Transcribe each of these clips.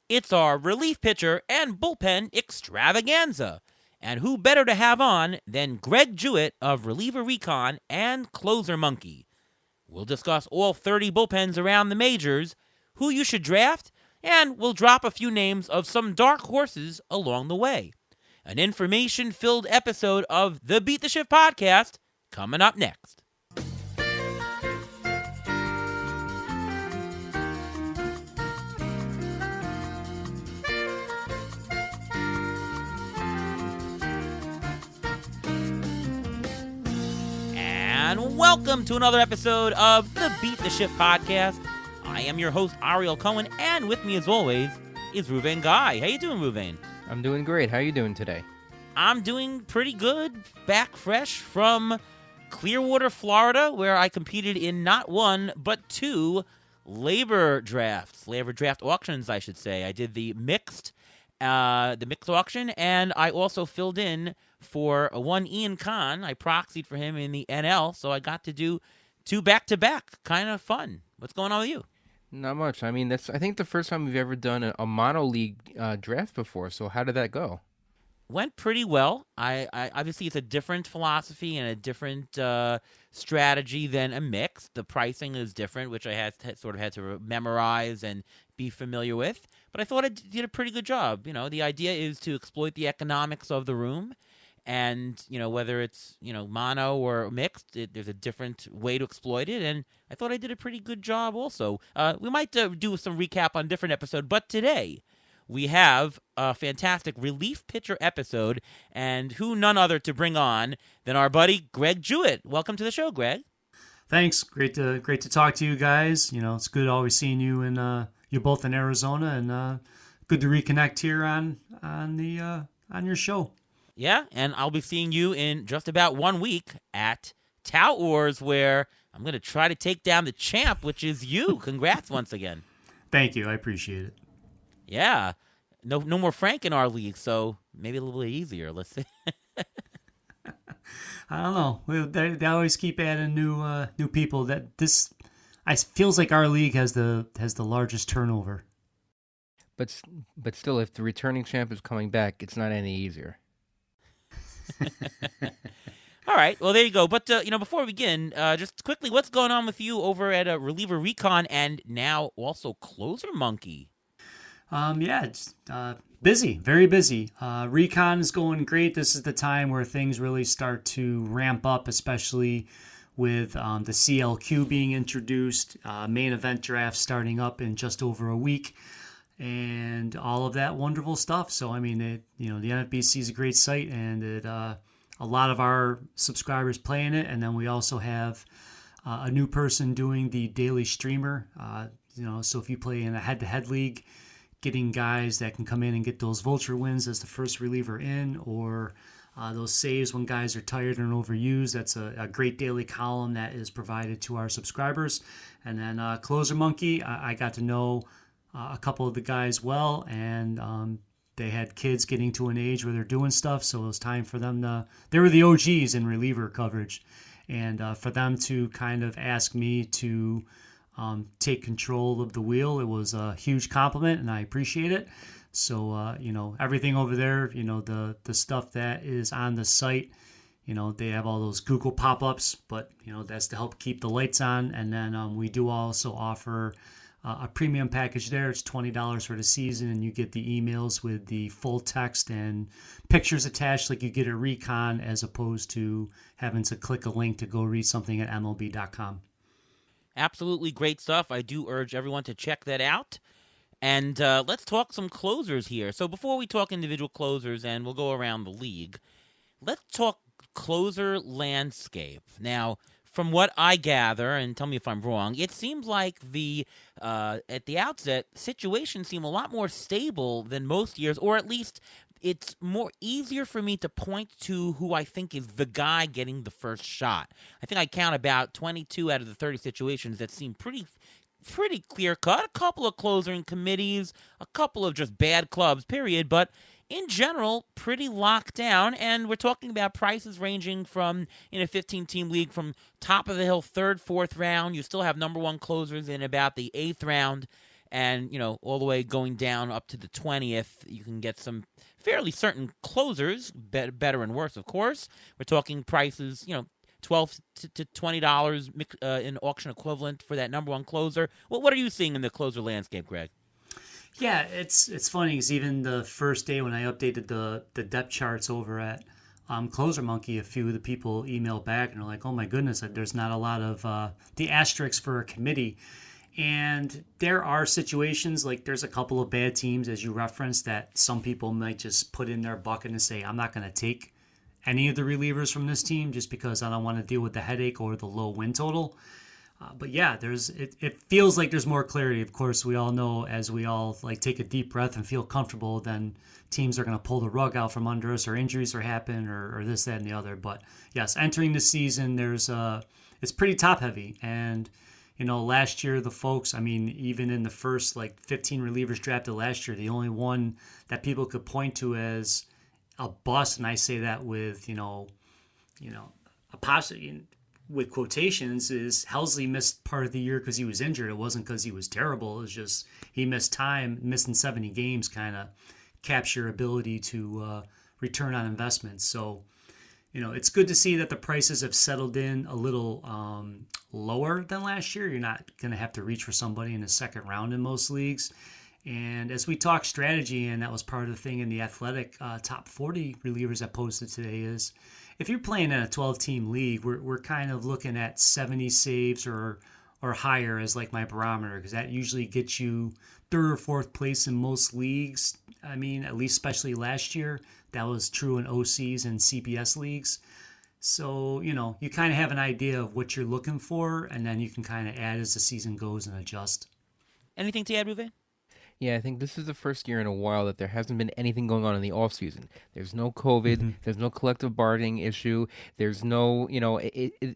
It's our relief pitcher and bullpen extravaganza. And who better to have on than Greg Jewett of Reliever Recon and Closer Monkey. We'll discuss all 30 bullpens around the majors, who you should draft, and we'll drop a few names of some dark horses along the way. An information-filled episode of the Beat the Shift podcast coming up next. And welcome to another episode of the Beat the Shift podcast. I am your host, Ariel Cohen, and with me as always is Ruvain Guy. How you doing, Ruvain? I'm doing great. How are you doing today? I'm doing pretty good. Back fresh from Clearwater, Florida, where I competed in not one, but two labor draft auctions, I should say. I did the mixed auction, and I also filled in for one Ian Kahn. I proxied for him in the NL, so I got to do two back-to-back. Kind of fun. What's going on with you? Not much. I mean, that's I think the first time we've ever done a mono league draft before. So how did that go? Went pretty well. I obviously it's a different philosophy and a different strategy than a mix. The pricing is different, which I had to memorize and be familiar with. But I thought I did a pretty good job. You know, the idea is to exploit the economics of the room, and whether it's mono or mixed, there's a different way to exploit it. And I thought I did a pretty good job. Also, we might do some recap on a different episode, but today we have a fantastic relief pitcher episode, and who none other to bring on than our buddy Greg Jewett. Welcome to the show, Greg. Thanks. Great to talk to you guys. It's good always seeing you, and you're both in Arizona, and good to reconnect here on your show. Yeah, and I'll be seeing you in just about 1 week at Tout Wars, where I'm going to try to take down the champ, which is you. Congrats once again. Thank you. I appreciate it. Yeah. No more Frank in our league, so maybe a little bit easier. Let's see. I don't know. They always keep adding new people. Feels like our league has the largest turnover. But still, if the returning champ is coming back, it's not any easier. All right. Well, there you go. But before we begin, just quickly, what's going on with you over at Reliever Recon and now also Closer Monkey? It's busy, very busy. Recon is going great. This is the time where things really start to ramp up, especially with the CLQ being introduced, main event draft starting up in just over a week, and all of that wonderful stuff. So, I mean, the NFBC is a great site, and a lot of our subscribers play in it. And then we also have a new person doing the daily streamer. So if you play in a head-to-head league, getting guys that can come in and get those vulture wins as the first reliever in, or those saves when guys are tired and overused. That's a great daily column that is provided to our subscribers. And then Closer Monkey, I got to know a couple of the guys well, and they had kids getting to an age where they're doing stuff, so it was time for them they were the OGs in reliever coverage, and for them to kind of ask me to take control of the wheel, it was a huge compliment, and I appreciate it. So, everything over there, the stuff that is on the site, they have all those Google pop-ups, but, that's to help keep the lights on. And then we do also offer a premium package there. It's $20 for the season, and you get the emails with the full text and pictures attached like you get at Recon, as opposed to having to click a link to go read something at MLB.com. Absolutely great stuff. I do urge everyone to check that out. And let's talk some closers here. So before we talk individual closers, and we'll go around the league, let's talk closer landscape. Now, from what I gather, and tell me if I'm wrong, it seems like at the outset, situations seem a lot more stable than most years, or at least it's more easier for me to point to who I think is the guy getting the first shot. I think I count about 22 out of the 30 situations that seem pretty clear-cut. A couple of closing committees, a couple of just bad clubs, period. But in general, pretty locked down. And we're talking about prices ranging from, in a 15-team league, from top of the hill, 3rd, 4th round. You still have number one closers in about the 8th round. and all the way going down up to the 20th, you can get some fairly certain closers, better and worse, of course. We're talking prices, $12 to $20 in auction equivalent for that number one closer. What are you seeing in the closer landscape, Greg? Yeah, it's funny because even the first day when I updated the depth charts over at Closer Monkey, a few of the people emailed back and are like, "Oh my goodness, there's not a lot of the asterisks for a committee." And there are situations like there's a couple of bad teams, as you referenced, that some people might just put in their bucket and say, "I'm not going to take any of the relievers from this team just because I don't want to deal with the headache or the low win total." But yeah, it feels like there's more clarity. Of course, we all know as we all like take a deep breath and feel comfortable, then teams are going to pull the rug out from under us, or injuries are happen, or this, that, and the other. But yes, entering the season, it's pretty top heavy. And last year the folks, I mean, even in the first like 15 relievers drafted last year, the only one that people could point to as a bust, and I say that with a positive, with quotations, is Helsley missed part of the year because he was injured. It wasn't because he was terrible. It was just he missed time. Missing 70 games kind of caps your ability to return on investment. So, it's good to see that the prices have settled in a little lower than last year. You're not going to have to reach for somebody in the second round in most leagues. And as we talk strategy, and that was part of the thing in the Athletic top 40 relievers I posted today, is if you're playing in a 12-team league, we're kind of looking at 70 saves or higher as like my barometer, because that usually gets you third or fourth place in most leagues. I mean, at least especially last year, that was true in OCs and CBS leagues. So, you kind of have an idea of what you're looking for, and then you can kind of add as the season goes and adjust. Anything to add, Ruve? Yeah, I think this is the first year in a while that there hasn't been anything going on in the off season. There's no COVID. There's no collective bargaining issue. There's no,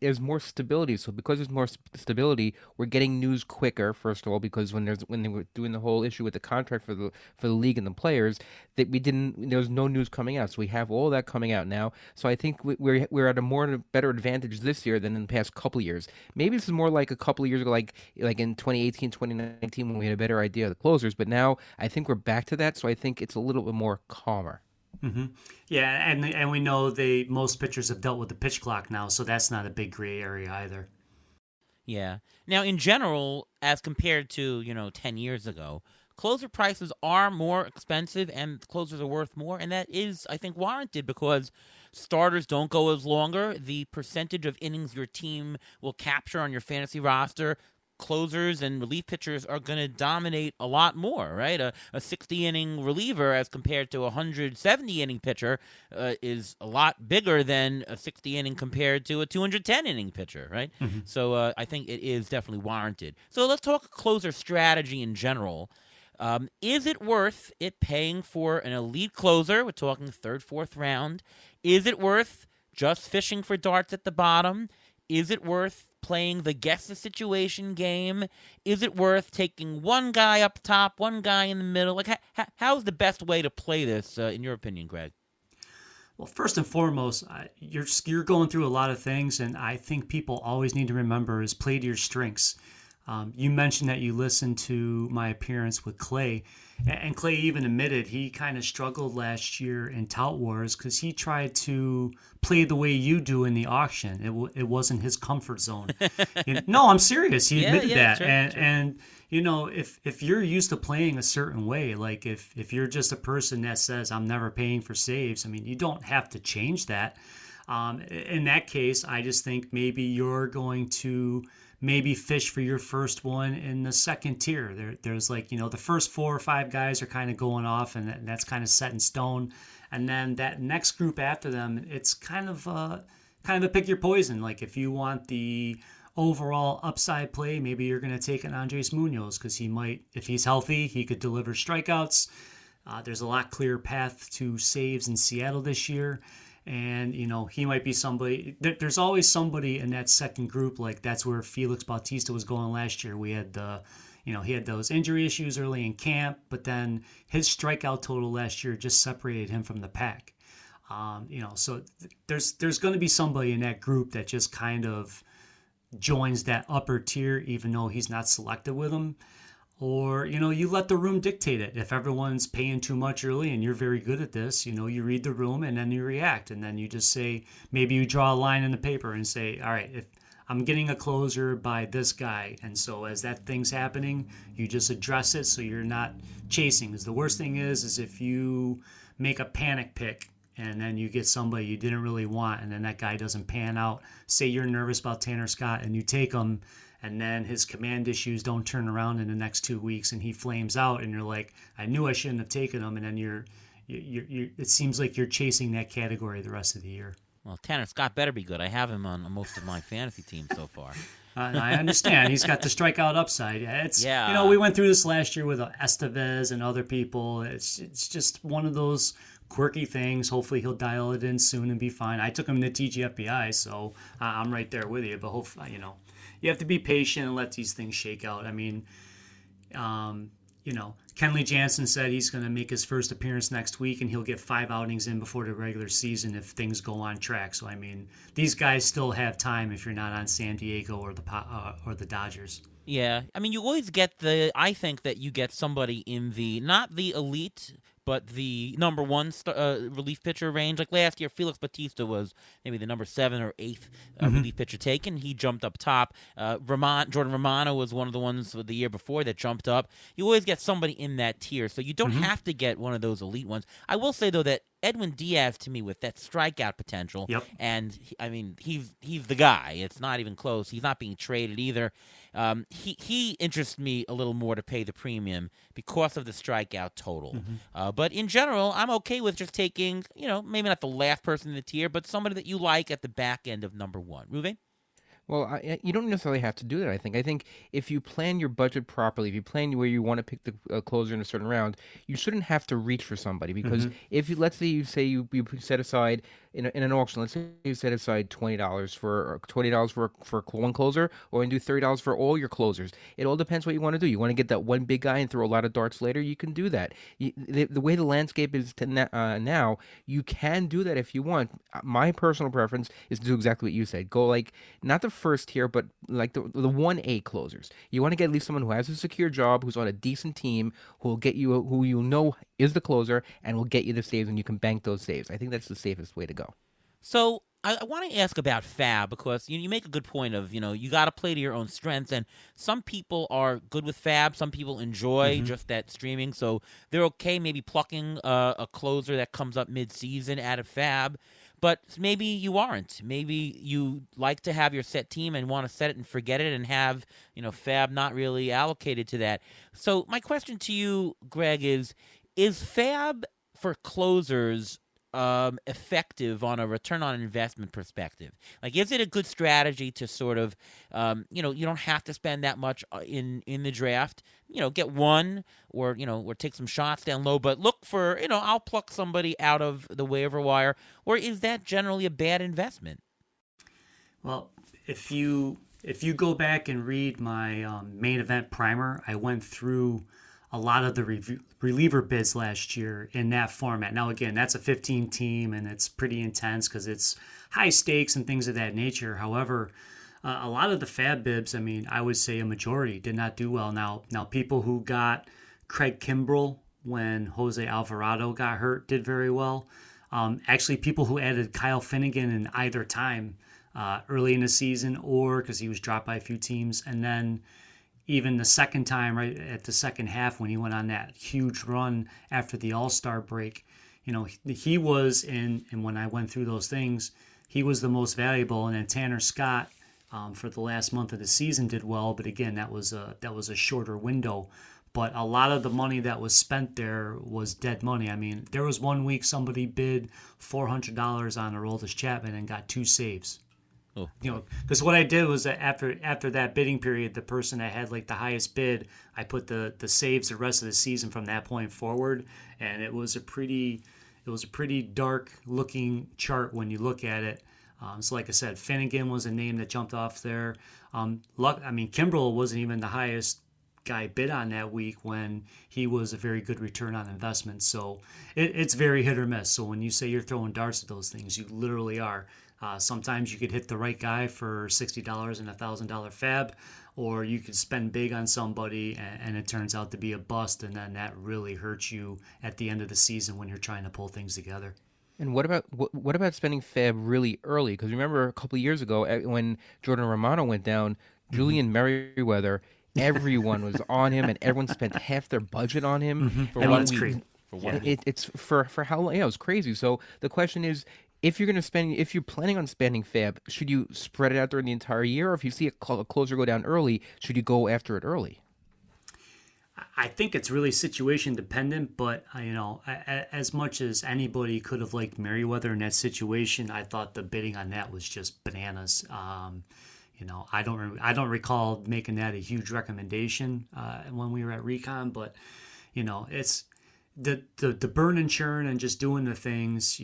there's more stability. So because there's more stability, we're getting news quicker. First of all, because when they were doing the whole issue with the contract for the league and the players, that there was no news coming out. So we have all that coming out now. So I think we're at a better advantage this year than in the past couple of years. Maybe this is more like a couple of years ago, like in 2018, 2019, when we had a better idea of the closers. But now I think we're back to that, so I think it's a little bit more calmer. Mm-hmm. Yeah, and we know most pitchers have dealt with the pitch clock now, so that's not a big gray area either. Yeah. Now, in general, as compared to 10 years ago, closer prices are more expensive and closers are worth more, and that is, I think, warranted because starters don't go as longer. The percentage of innings your team will capture on your fantasy roster, closers and relief pitchers are going to dominate a lot more, right? A 60-inning reliever as compared to a 170-inning pitcher is a lot bigger than a 60-inning compared to a 210-inning pitcher, right? Mm-hmm. So I think it is definitely warranted. So let's talk closer strategy in general. Is it worth it paying for an elite closer? We're talking third, fourth round. Is it worth just fishing for darts at the bottom? Is it worth playing the guess the situation game? Is it worth taking one guy up top, one guy in the middle? Like, how's the best way to play this, in your opinion, Greg? Well, first and foremost, you're going through a lot of things, and I think people always need to remember is play to your strengths. You mentioned that you listened to my appearance with Clay, and Clay even admitted he kind of struggled last year in Tout Wars because he tried to play the way you do in the auction. It wasn't his comfort zone. No, I'm serious. He admitted that. True, and if you're used to playing a certain way, like if you're just a person that says I'm never paying for saves, I mean, you don't have to change that. In that case, I just think maybe you're going to maybe fish for your first one in the second tier. There's like, the first 4 or 5 guys are kind of going off, and that's kind of set in stone. And then that next group after them, it's kind of a pick your poison. Like if you want the overall upside play, maybe you're going to take an Andres Munoz because he might, if he's healthy, he could deliver strikeouts. There's a lot clearer path to saves in Seattle this year. And, he might be somebody. There's always somebody in that second group. Like that's where Felix Bautista was going last year. We had he had those injury issues early in camp, but then his strikeout total last year just separated him from the pack. So there's going to be somebody in that group that just kind of joins that upper tier, even though he's not selected with them. Or, you let the room dictate it. If everyone's paying too much early and you're very good at this, you read the room and then you react. And then you just say, maybe you draw a line in the paper and say, all right, if I'm getting a closer by this guy. And so as that thing's happening, you just address it so you're not chasing. Because the worst thing is if you make a panic pick and then you get somebody you didn't really want and then that guy doesn't pan out. Say you're nervous about Tanner Scott and you take him, and then his command issues don't turn around in the next 2 weeks and he flames out and you're like, I knew I shouldn't have taken him. And then you're it seems like you're chasing that category the rest of the year. Well, Tanner Scott better be good. I have him on most of my fantasy teams so far. I understand. He's got the strikeout upside. We went through this last year with Estevez and other people. It's just one of those quirky things. Hopefully he'll dial it in soon and be fine. I took him to TGFBI, so I'm right there with you. But hopefully, you have to be patient and let these things shake out. I mean, Kenley Jansen said he's going to make his first appearance next week and he'll get 5 outings in before the regular season if things go on track. So, I mean, these guys still have time if you're not on San Diego or the Dodgers. Yeah. I mean, you always get I think that you get somebody in not the elite, but the number one relief pitcher range. Like last year, Felix Bautista was maybe the number 7 or 8th relief pitcher taken. He jumped up top. Jordan Romano was one of the ones the year before that jumped up. You always get somebody in that tier, so you don't have to get one of those elite ones. I will say, though, that Edwin Diaz, to me, with that strikeout potential, and he's the guy. It's not even close. He's not being traded either. He interests me a little more to pay the premium because of the strikeout total. But in general, I'm okay with just taking, maybe not the last person in the tier, but somebody that you like at the back end of number 1. Ruve? Well, you don't necessarily have to do that, I think. I think if you plan your budget properly, if you plan where you want to pick the closer in a certain round, you shouldn't have to reach for somebody. Because if let's say you set aside in an auction, let's say you set aside $20 for one closer, or you do $30 for all your closers. It all depends what you want to do. You want to get that one big guy and throw a lot of darts later, you can do that. The way the landscape is now, you can do that if you want. My personal preference is to do exactly what you said. Go like not the first tier, but like the 1A closers. You want to get at least someone who has a secure job, who's on a decent team, who will get you, who you know is the closer, and will get you the saves, and you can bank those saves. I think that's the safest way to go. So I want to ask about Fab because you make a good point of, you got to play to your own strengths. And some people are good with Fab. Some people enjoy just that streaming. So they're okay maybe plucking a closer that comes up mid-season out of Fab. But maybe you aren't. Maybe you like to have your set team and want to set it and forget it and have, Fab not really allocated to that. So my question to you, Greg, is Fab for closers effective on a return on investment perspective? Like, is it a good strategy to sort of, you don't have to spend that much in the draft, get one or take some shots down low, but look for, I'll pluck somebody out of the waiver wire, or is that generally a bad investment? Well, if you go back and read my main event primer, I went through a lot of the reliever bids last year in that format. Now, again, that's a 15 team and it's pretty intense because it's high stakes and things of that nature. However, a lot of the Fab bibs, I would say a majority did not do well. Now people who got Craig Kimbrell when Jose Alvarado got hurt did very well. Actually, people who added Kyle Finnegan in either time early in the season or because he was dropped by a few teams, and then even the second time, right at the second half when he went on that huge run after the All-Star break, he was in, and when I went through those things, he was the most valuable. And then Tanner Scott for the last month of the season did well, but again, that was a shorter window. But a lot of the money that was spent there was dead money. There was one week somebody bid $400 on Aroldis Chapman and got 2 saves. Because what I did was that after that bidding period, the person that had like the highest bid, I put the saves the rest of the season from that point forward, and it was a pretty dark looking chart when you look at it. So like I said, Finnegan was a name that jumped off there. Kimbrell wasn't even the highest guy bid on that week when he was a very good return on investment. So it's very hit or miss. So when you say you're throwing darts at those things, you literally are. Sometimes you could hit the right guy for $60 and $1,000 Fab, or you could spend big on somebody and it turns out to be a bust, and then that really hurts you at the end of the season when you're trying to pull things together. And what about spending Fab really early? Because remember a couple of years ago when Jordan Romano went down, Julian Merriweather, everyone was on him, and everyone spent half their budget on him. For I mean, one it's week. crazy. For 1 week. It's for how long? Yeah, it was crazy. So the question is, if you're planning on spending Fab, should you spread it out during the entire year, or if you see a closer go down early, should you go after it early? I think it's really situation dependent, but as much as anybody could have liked Merriweather in that situation, I thought the bidding on that was just bananas. I don't recall making that a huge recommendation when we were at Recon, but it's the burn and churn and just doing the things.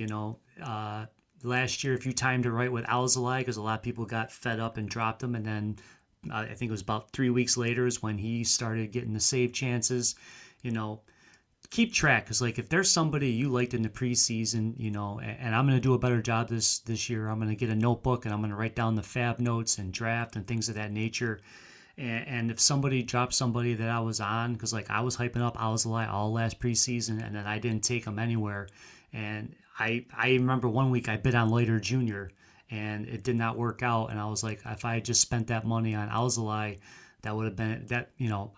Last year, if you timed it right with Alzolay, because a lot of people got fed up and dropped him, and then I think it was about 3 weeks later is when he started getting the save chances. Keep track, because like if there's somebody you liked in the preseason, and I'm going to do a better job this year. I'm going to get a notebook and I'm going to write down the fab notes and draft and things of that nature. And if somebody drops somebody that I was on, because like I was hyping up Alzolay all last preseason, and then I didn't take him anywhere. And I remember one week I bid on Leiter Jr. and it did not work out. And I was like, if I had just spent that money on Alzolay, that would have been that.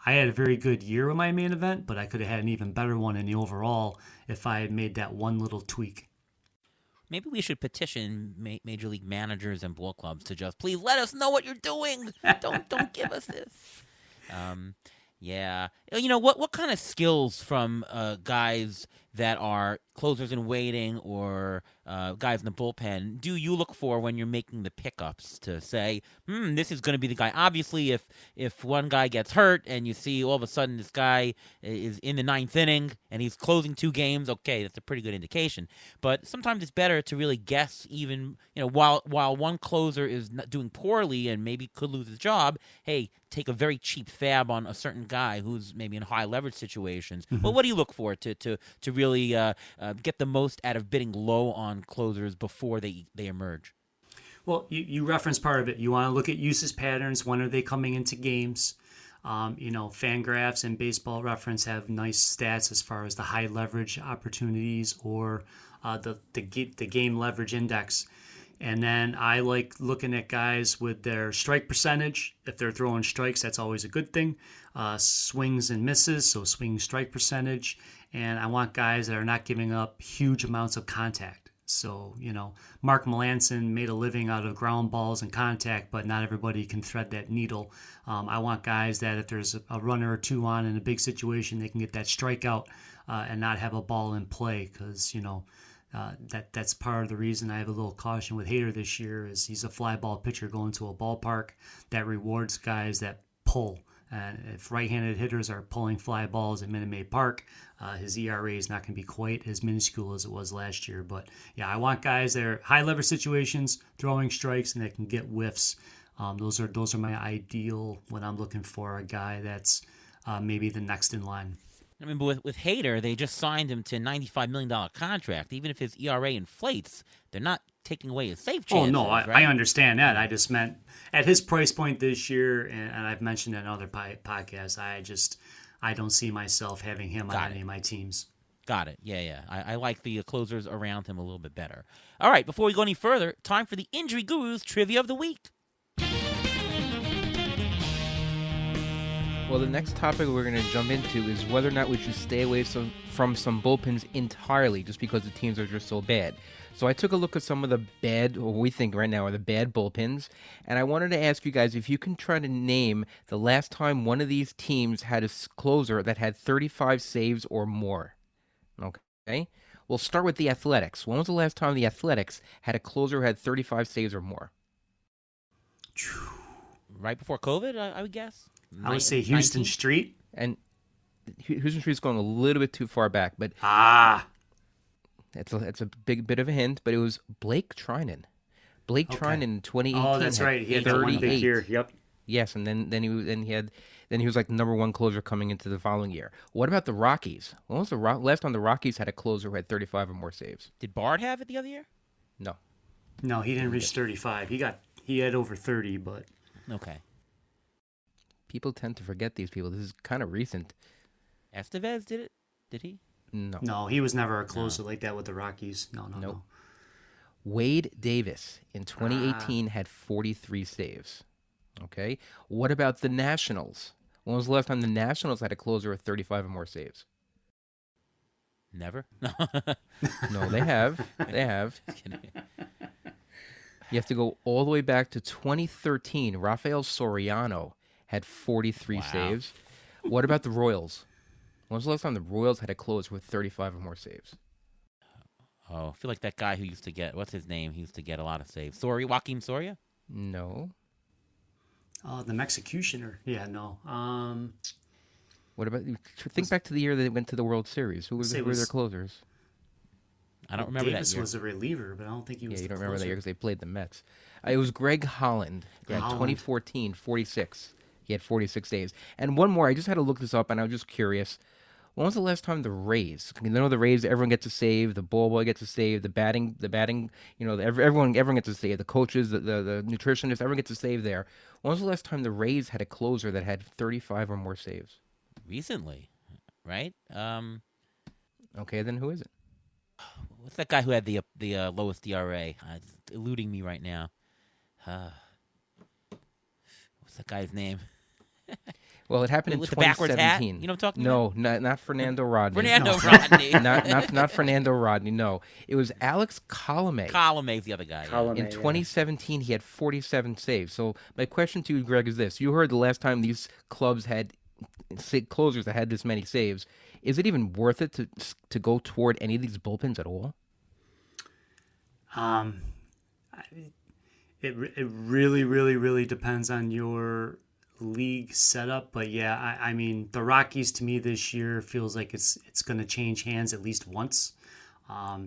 I had a very good year with my main event, but I could have had an even better one in the overall if I had made that one little tweak. Maybe we should petition major league managers and ball clubs to just please let us know what you're doing. Don't give us this. Yeah. What kind of skills from guys that are closers in waiting or guys in the bullpen do you look for when you're making the pickups to say, this is going to be the guy? Obviously, if one guy gets hurt and you see all of a sudden this guy is in the ninth inning and he's closing 2 games, okay, that's a pretty good indication. But sometimes it's better to really guess, even while one closer is not doing poorly and maybe could lose his job. Hey, take a very cheap fab on a certain guy who's maybe in high leverage situations. Well, what do you look for to really get the most out of bidding low on closers before they emerge? Well, you reference part of it. You want to look at usage patterns. When are they coming into games? Fangraphs and Baseball Reference have nice stats as far as the high leverage opportunities or the game leverage index. And then I like looking at guys with their strike percentage. If they're throwing strikes, that's always a good thing. Swings and misses, so swing strike percentage. And I want guys that are not giving up huge amounts of contact. So, Mark Melanson made a living out of ground balls and contact, but not everybody can thread that needle. I want guys that if there's a runner or two on in a big situation, they can get that strikeout and not have a ball in play, because, that's part of the reason I have a little caution with Hader this year is he's a fly ball pitcher going to a ballpark that rewards guys that pull. And if right-handed hitters are pulling fly balls at Minute Maid Park, his ERA is not going to be quite as minuscule as it was last year. But yeah, I want guys that are high leverage situations, throwing strikes, and that can get whiffs. Those are my ideal when I'm looking for a guy that's maybe the next in line. I mean, but with Hader, they just signed him to a $95 million contract. Even if his ERA inflates, they're not taking away his save chances. Oh, no, right? I understand that. I just meant at his price point this year, and I've mentioned in other podcasts, I don't see myself having him on any of my teams. Got it. Yeah. I like the closers around him a little bit better. All right, before we go any further, time for the Injury Guru's Trivia of the Week. Well, the next topic we're going to jump into is whether or not we should stay away from some bullpens entirely just because the teams are just so bad. So I took a look at some of the bad, what we think right now are the bad bullpens, and I wanted to ask you guys if you can try to name the last time one of these teams had a closer that had 35 saves or more. Okay? We'll start with the Athletics. When was the last time the Athletics had a closer who had 35 saves or more? Right before COVID, I would guess. I would say Houston 19? Street. And Houston Street's going a little bit too far back, but it's a big bit of a hint. But it was Blake Trinan. Blake Trinan in 2018. Oh, that's right. He had that one big year. Yep. Yes, and then he was like the number one closer coming into the following year. What about the Rockies? When was the last time the Rockies had a closer who had 35 or more saves? Did Bard have it the other year? No, he didn't reach 35. He had over 30, but Okay. People tend to forget these people. This is kind of recent. Estevez did it? Did he? No. No, he was never a closer like that with the Rockies. No, no, Nope. no. Wade Davis in 2018 had 43 saves. Okay. What about the Nationals? When was the last time the Nationals had a closer with 35 or more saves? Never. No, they have. They have. Just kidding. You have to go all the way back to 2013. Rafael Soriano had 43 Wow. saves. What about the Royals? When was the last time the Royals had a closer with 35 or more saves? Oh, I feel like that guy who used to get, what's his name? He used to get a lot of saves. Joaquin Soria? No. The Mexicutioner. Yeah, no. What about think back to the year that they went to the World Series? Who were their closers? I don't remember Davis that year. was a reliever, but I don't think he was. Yeah, you the don't remember that year closer. because they played the Mets. It was Greg Holland. Yeah, Holland. 2014, 46. He had 46 saves. And one more. I just had to look this up, and I was just curious. When was the last time the Rays? I know the Rays. Everyone gets a save. The ball boy gets a save. The batting. Everyone gets a save. The coaches, the nutritionists, everyone gets a save there. When was the last time the Rays had a closer that had 35 or more saves? Recently, right? Okay, then who is it? What's that guy who had the lowest DRA? It's eluding me right now. What's that guy's name? Well, it happened in With the backwards hat? 2017. You know what I'm talking about? No, not Fernando Rodney. Fernando Rodney. not Fernando Rodney. No, it was Alex Colomé. Colomay's the other guy. Yeah. Column. In 2017, he had 47 saves. So my question to you, Greg, is this: you heard the last time these clubs had closers that had this many saves. Is it even worth it to go toward any of these bullpens at all? It really, really, really depends on your league setup. But yeah, I mean, the Rockies to me this year feels like it's going to change hands at least once.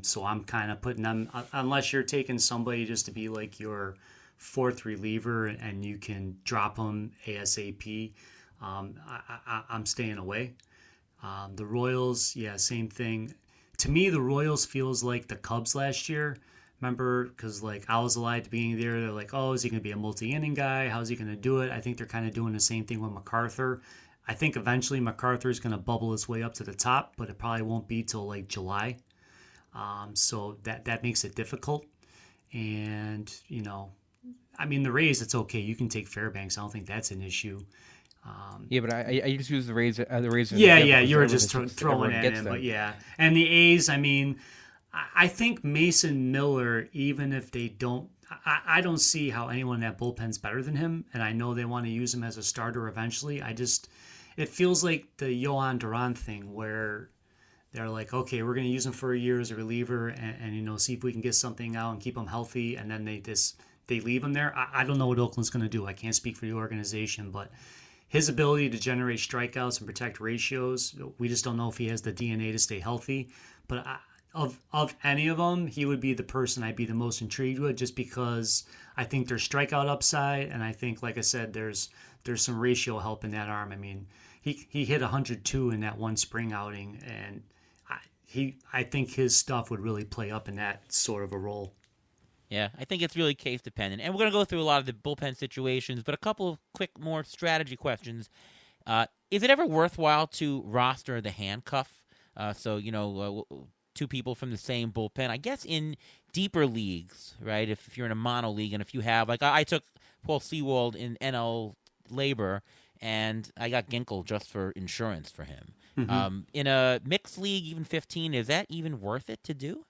So I'm kind of putting them, unless you're taking somebody just to be like your fourth reliever and you can drop them ASAP. I'm staying away. The Royals, yeah, same thing. To me, the Royals feels like the Cubs last year. Remember, because like I was alive at the beginning there, they're like, oh, is he going to be a multi-inning guy? How's he going to do it? I think they're kind of doing the same thing with MacArthur. I think eventually MacArthur is going to bubble his way up to the top, but it probably won't be till like July. So that makes it difficult. And, I mean, the Rays, it's okay. You can take Fairbanks. I don't think that's an issue. Yeah, but I just use the Rays. The Rays. Yeah, because you were everyone just thinks throwing everyone it gets in, them. but yeah. And the A's, I mean, I think Mason Miller, even if they don't, I don't see how anyone in that bullpen's better than him, and I know they want to use him as a starter eventually. It feels like the Johan Duran thing where they're like, okay, we're going to use him for a year as a reliever and see if we can get something out and keep him healthy, and then they leave him there. I don't know what Oakland's going to do. I can't speak for the organization, but his ability to generate strikeouts and protect ratios, we just don't know if he has the DNA to stay healthy. But of any of them, he would be the person I'd be the most intrigued with, just because I think there's strikeout upside, and I think, like I said, there's some ratio help in that arm. I mean, he hit 102 in that one spring outing, and I think his stuff would really play up in that sort of a role. Yeah, I think it's really case dependent. And we're going to go through a lot of the bullpen situations, but a couple of quick more strategy questions. Is it ever worthwhile to roster the handcuff? Two people from the same bullpen. I guess in deeper leagues, right, if you're in a mono league and if you have, like I took Paul Sewald in NL Labor, and I got Ginkel just for insurance for him. Mm-hmm. In a mixed league, even 15, is that even worth it to do?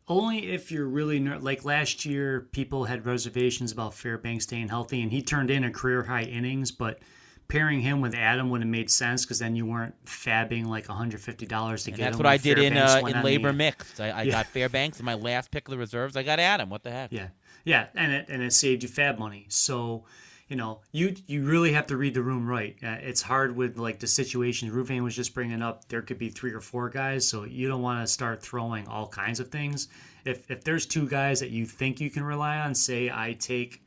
Only if you're really like last year, people had reservations about Fairbanks staying healthy, and he turned in a career high innings. But pairing him with Adam would have made sense because then you weren't fabbing like $150 to get him. That's what I did in Labor the, Mixed. I got Fairbanks in my last pick of the reserves. I got Adam. What the heck? Yeah, and it saved you fab money. So, you really have to read the room right. It's hard with like the situation Ruvain was just bringing up. There could be 3 or 4 guys, so you don't want to start throwing all kinds of things. If there's 2 guys that you think you can rely on, say I take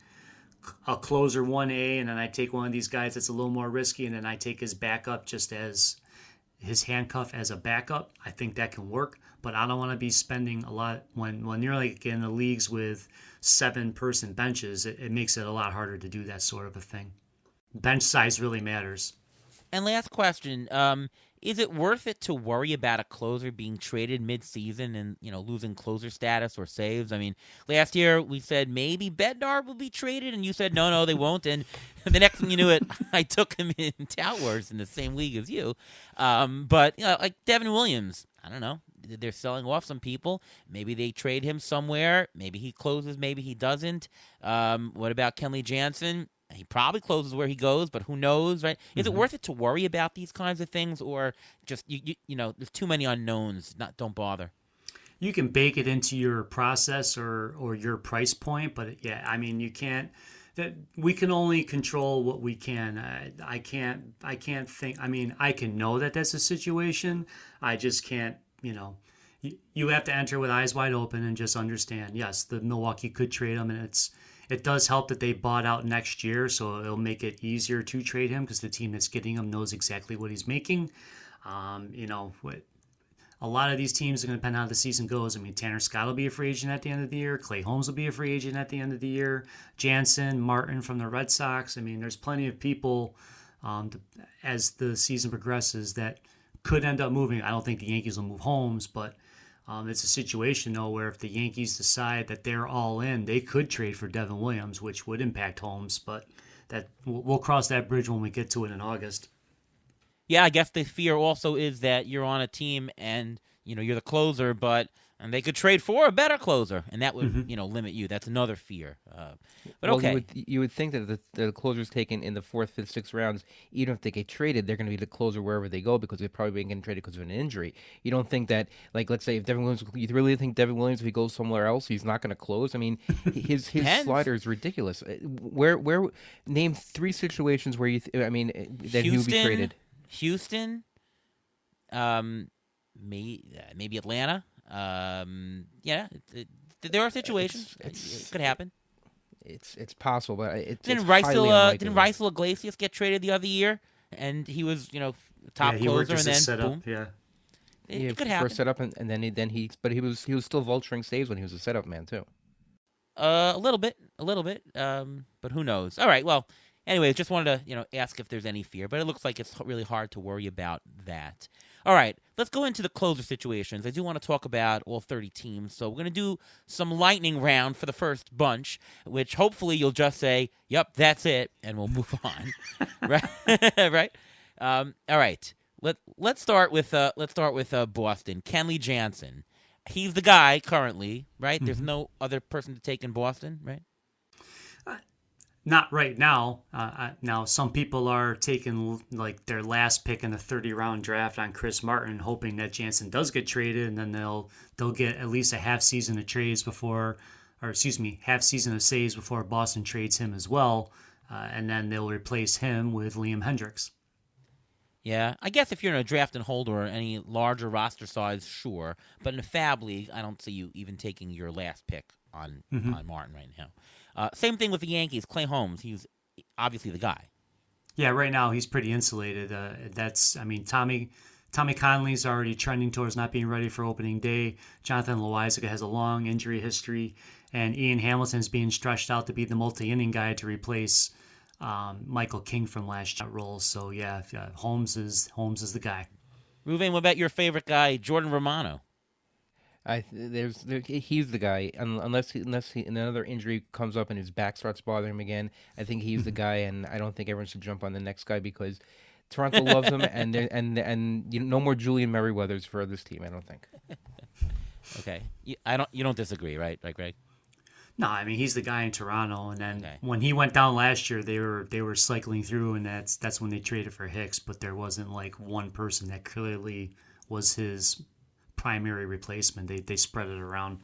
a closer 1A and then I take one of these guys that's a little more risky and then I take his backup just as his handcuff as a backup, I think that can work. But I don't want to be spending a lot when you're like in the leagues with 7-person benches. It makes it a lot harder to do that sort of a thing. bench size really matters. And last question, is it worth it to worry about a closer being traded mid-season and, losing closer status or saves? I mean, last year we said maybe Bednar will be traded, and you said no, they won't. And the next thing you knew it, I took him in Towers in the same league as you. But, like Devin Williams, I don't know. They're selling off some people. Maybe they trade him somewhere. Maybe he closes, maybe he doesn't. What about Kenley Jansen? He probably closes where he goes, but who knows, right? Is it worth it to worry about these kinds of things, or just there's too many unknowns? Don't bother. You can bake it into your process or your price point, but yeah, I mean, you can't. That we can only control what we can. I can't think. I mean, I can know that that's a situation. I just can't. You have to enter with eyes wide open and just understand. Yes, the Milwaukee could trade him, and it does help that they bought out next year, so it'll make it easier to trade him because the team that's getting him knows exactly what he's making. A lot of these teams are going to depend on how the season goes. I mean, Tanner Scott will be a free agent at the end of the year. Clay Holmes will be a free agent at the end of the year. Jansen, Martin from the Red Sox. I mean, there's plenty of people as the season progresses that could end up moving. I don't think the Yankees will move Holmes, but it's a situation, though, where if the Yankees decide that they're all in, they could trade for Devin Williams, which would impact Holmes. But that we'll cross that bridge when we get to it in August. Yeah, I guess the fear also is that you're on a team and you're the closer, and they could trade for a better closer, and that would limit you. That's another fear. But well, okay, you would think that the closers taken in the 4th, 5th, 6th rounds, even if they get traded, they're going to be the closer wherever they go because they're probably getting traded because of an injury. You don't think that, like, let's say if Devin Williams, you really think Devin Williams, if he goes somewhere else, he's not going to close? I mean, his slider is ridiculous. Where name 3 situations where that he would be traded. Houston, maybe Atlanta. There are situations. It could happen. It's possible, but didn't Raisel Iglesias get traded the other year, and he was top closer, and then setup, boom. Yeah, It could happen. First setup, and then he was still vulturing saves when he was a setup man too. A little bit, but who knows? All right, well. Anyway, just wanted to, ask if there's any fear, but it looks like it's really hard to worry about that. All right, let's go into the closer situations. I do want to talk about all 30 teams, so we're going to do some lightning round for the first bunch, which hopefully you'll just say, "Yep, that's it," and we'll move on. Right? Right? All right. Let's start with Boston. Kenley Jansen. He's the guy currently, right? There's no other person to take in Boston, right? Not right now. Now, some people are taking like their last pick in the 30-round draft on Chris Martin, hoping that Jansen does get traded, and then they'll get at least a half season of saves before Boston trades him as well, and then they'll replace him with Liam Hendricks. Yeah, I guess if you're in a draft and hold or any larger roster size, sure. But in a fab league, I don't see you even taking your last pick on Martin right now. Same thing with the Yankees. Clay Holmes, he's obviously the guy. Yeah, right now he's pretty insulated. Tommy Conley's already trending towards not being ready for opening day. Jonathan Loáisiga has a long injury history, and Ian Hamilton's being stretched out to be the multi-inning guy to replace Michael King from last year's role. So yeah, Holmes is the guy. Ruven, what about your favorite guy, Jordan Romano? He's the guy. Unless another injury comes up and his back starts bothering him again, I think he's the guy. And I don't think everyone should jump on the next guy because Toronto loves him, and no more Julian Merryweathers for this team. I don't think. Okay, you don't disagree, right, Greg? No, I mean he's the guy in Toronto, and then when he went down last year, they were cycling through, and that's when they traded for Hicks. But there wasn't like one person that clearly was his primary replacement. They spread it around.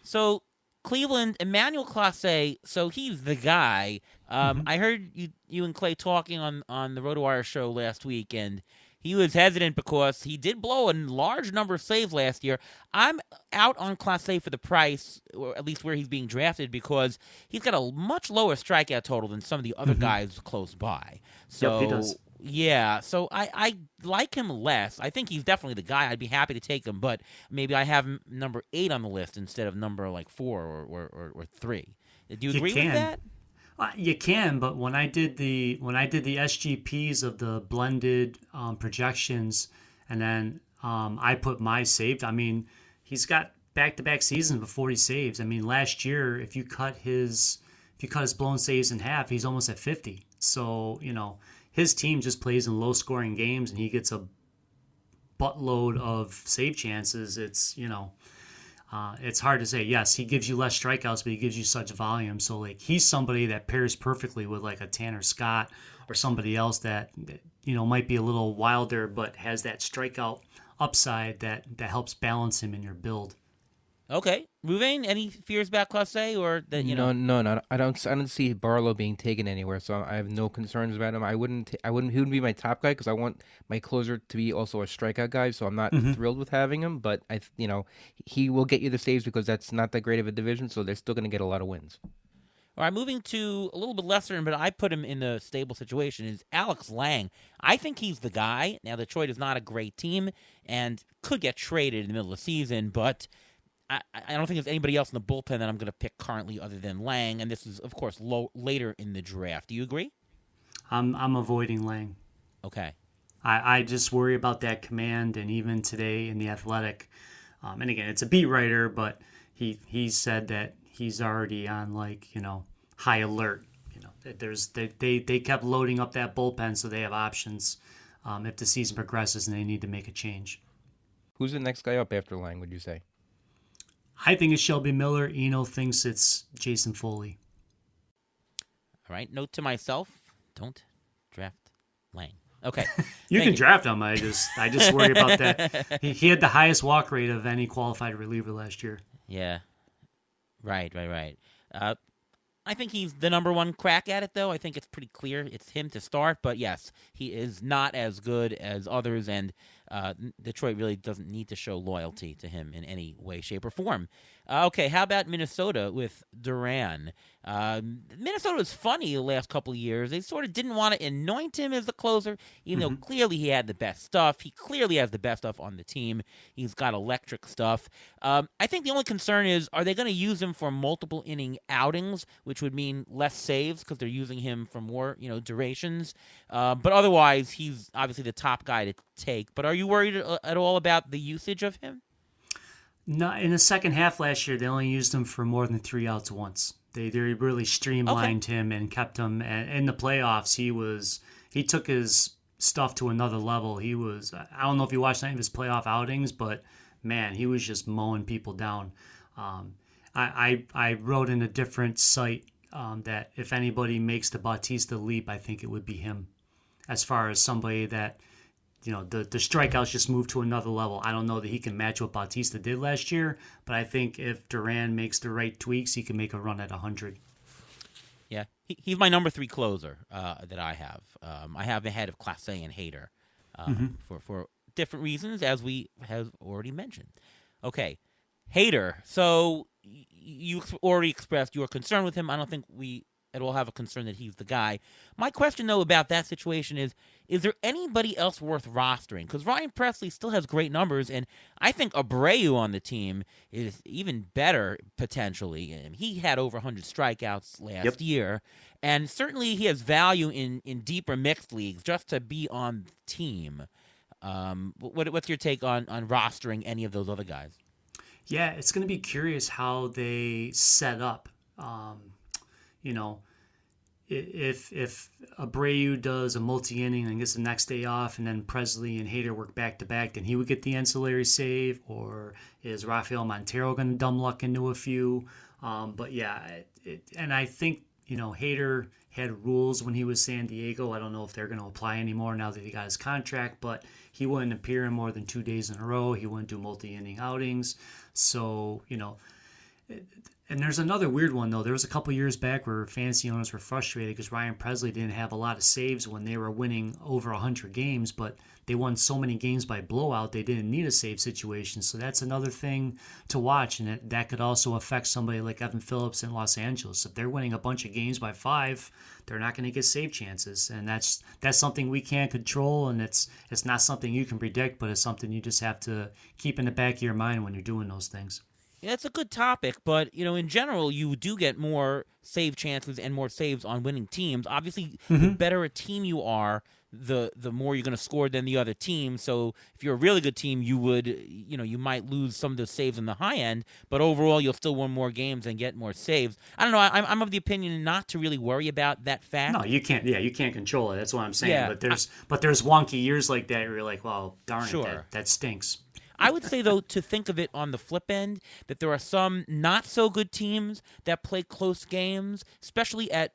So Cleveland, Emmanuel Clase, so he's the guy. I heard you and Clay talking on the RotoWire show last week, and he was hesitant because he did blow a large number of saves last year. I'm out on Clase for the price, or at least where he's being drafted, because he's got a much lower strikeout total than some of the other guys close by. So yep, he does. Yeah, so I like him less. I think he's definitely the guy. I'd be happy to take him, but maybe I have him number 8 on the list instead of number 4 or 3. Do you agree with that? You can, but when I did the SGPs of the blended projections, and then I put my saved. I mean, he's got back-to-back seasons with 40 saves. I mean, last year, if you cut his blown saves in half, he's almost at 50. So his team just plays in low-scoring games, and he gets a buttload of save chances. It's hard to say. Yes, he gives you less strikeouts, but he gives you such volume. So like he's somebody that pairs perfectly with like a Tanner Scott or somebody else that might be a little wilder, but has that strikeout upside that helps balance him in your build. Okay, Ruvain, any fears about Clase or that No. I don't see Barlow being taken anywhere, so I have no concerns about him. He wouldn't be my top guy because I want my closer to be also a strikeout guy. So I'm not thrilled with having him, but he will get you the saves because that's not that great of a division, so they're still going to get a lot of wins. All right, moving to a little bit lesser, but I put him in a stable situation, is Alex Lang. I think he's the guy. Now, Detroit is not a great team and could get traded in the middle of the season, but I don't think there's anybody else in the bullpen that I'm going to pick currently other than Lang, and this is, of course, later in the draft. Do you agree? I'm avoiding Lang. Okay. I just worry about that command, and even today in the Athletic, and again, it's a beat writer, but he said that he's already on high alert. They kept loading up that bullpen, so they have options if the season progresses and they need to make a change. Who's the next guy up after Lang, would you say? I think it's Shelby Miller. Eno thinks it's Jason Foley. All right. Note to myself: don't draft Lang. Okay. You can draft him. I just worry about that. He had the highest walk rate of any qualified reliever last year. Yeah. Right. I think he's the number one crack at it, though. I think it's pretty clear it's him to start. But yes, he is not as good as others, and Detroit really doesn't need to show loyalty to him in any way, shape, or form. Okay, how about Minnesota with Duran? Minnesota was funny the last couple of years. They sort of didn't want to anoint him as the closer, even though clearly he had the best stuff. He clearly has the best stuff on the team. He's got electric stuff. I think the only concern is, are they going to use him for multiple inning outings, which would mean less saves because they're using him for more, durations. But otherwise, he's obviously the top guy to take. But are you worried at all about the usage of him? No, in the second half last year, they only used him for more than 3 outs once. They really streamlined him and kept him. And in the playoffs, he took his stuff to another level. I don't know if you watched any of his playoff outings, but man, he was just mowing people down. I wrote in a different site that if anybody makes the Bautista leap, I think it would be him. As far as somebody that, the strikeouts just moved to another level. I don't know that he can match what Bautista did last year, but I think if Duran makes the right tweaks, he can make a run at 100. Yeah, he's my number 3 closer that I have. I have ahead of Clase and Hader for different reasons, as we have already mentioned. Okay, Hader. So you already expressed your concern with him. I don't think we at all have a concern that he's the guy. My question, though, about that situation is there anybody else worth rostering? Because Ryan Presley still has great numbers, and I think Abreu on the team is even better, potentially. He had over 100 strikeouts last year, and certainly he has value in deeper mixed leagues just to be on the team. What's your take on rostering any of those other guys? Yeah, it's going to be curious how they set up. If Abreu does a multi-inning and gets the next day off, and then Presley and Hader work back-to-back, then he would get the ancillary save, or is Rafael Montero going to dumb luck into a few? But yeah, and I think, Hader had rules when he was San Diego. I don't know if they're going to apply anymore now that he got his contract, but he wouldn't appear in more than 2 days in a row. He wouldn't do multi-inning outings. So, and there's another weird one, though. There was a couple years back where fantasy owners were frustrated because Ryan Presley didn't have a lot of saves when they were winning over 100 games, but they won so many games by blowout they didn't need a save situation. So that's another thing to watch, and that could also affect somebody like Evan Phillips in Los Angeles. If they're winning a bunch of games by 5, they're not going to get save chances, and that's something we can't control, and it's not something you can predict, but it's something you just have to keep in the back of your mind when you're doing those things. Yeah, it's a good topic, but in general, you do get more save chances and more saves on winning teams. Obviously, the better a team you are, the more you're going to score than the other team. So if you're a really good team, you might lose some of the saves in the high end, but overall, you'll still win more games and get more saves. I don't know. I'm of the opinion not to really worry about that fact. No, you can't. Yeah, you can't control it. That's what I'm saying. Yeah, but there's wonky years like that where you're like, well, darn Sure. it, that stinks. I would say, though, to think of it on the flip end, that there are some not so good teams that play close games, especially at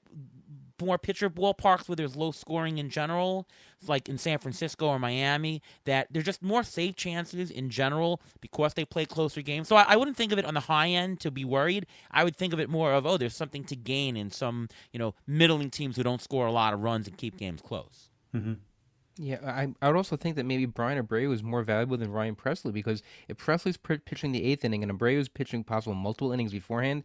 more pitcher ballparks where there's low scoring in general, like in San Francisco or Miami, that there's just more save chances in general because they play closer games. So I wouldn't think of it on the high end to be worried. I would think of it more of, there's something to gain in some, middling teams who don't score a lot of runs and keep games close. Mm-hmm. Yeah, I would also think that maybe Brian Abreu is more valuable than Ryan Presley, because if Presley's pitching the 8th inning and Abreu's pitching possible multiple innings beforehand,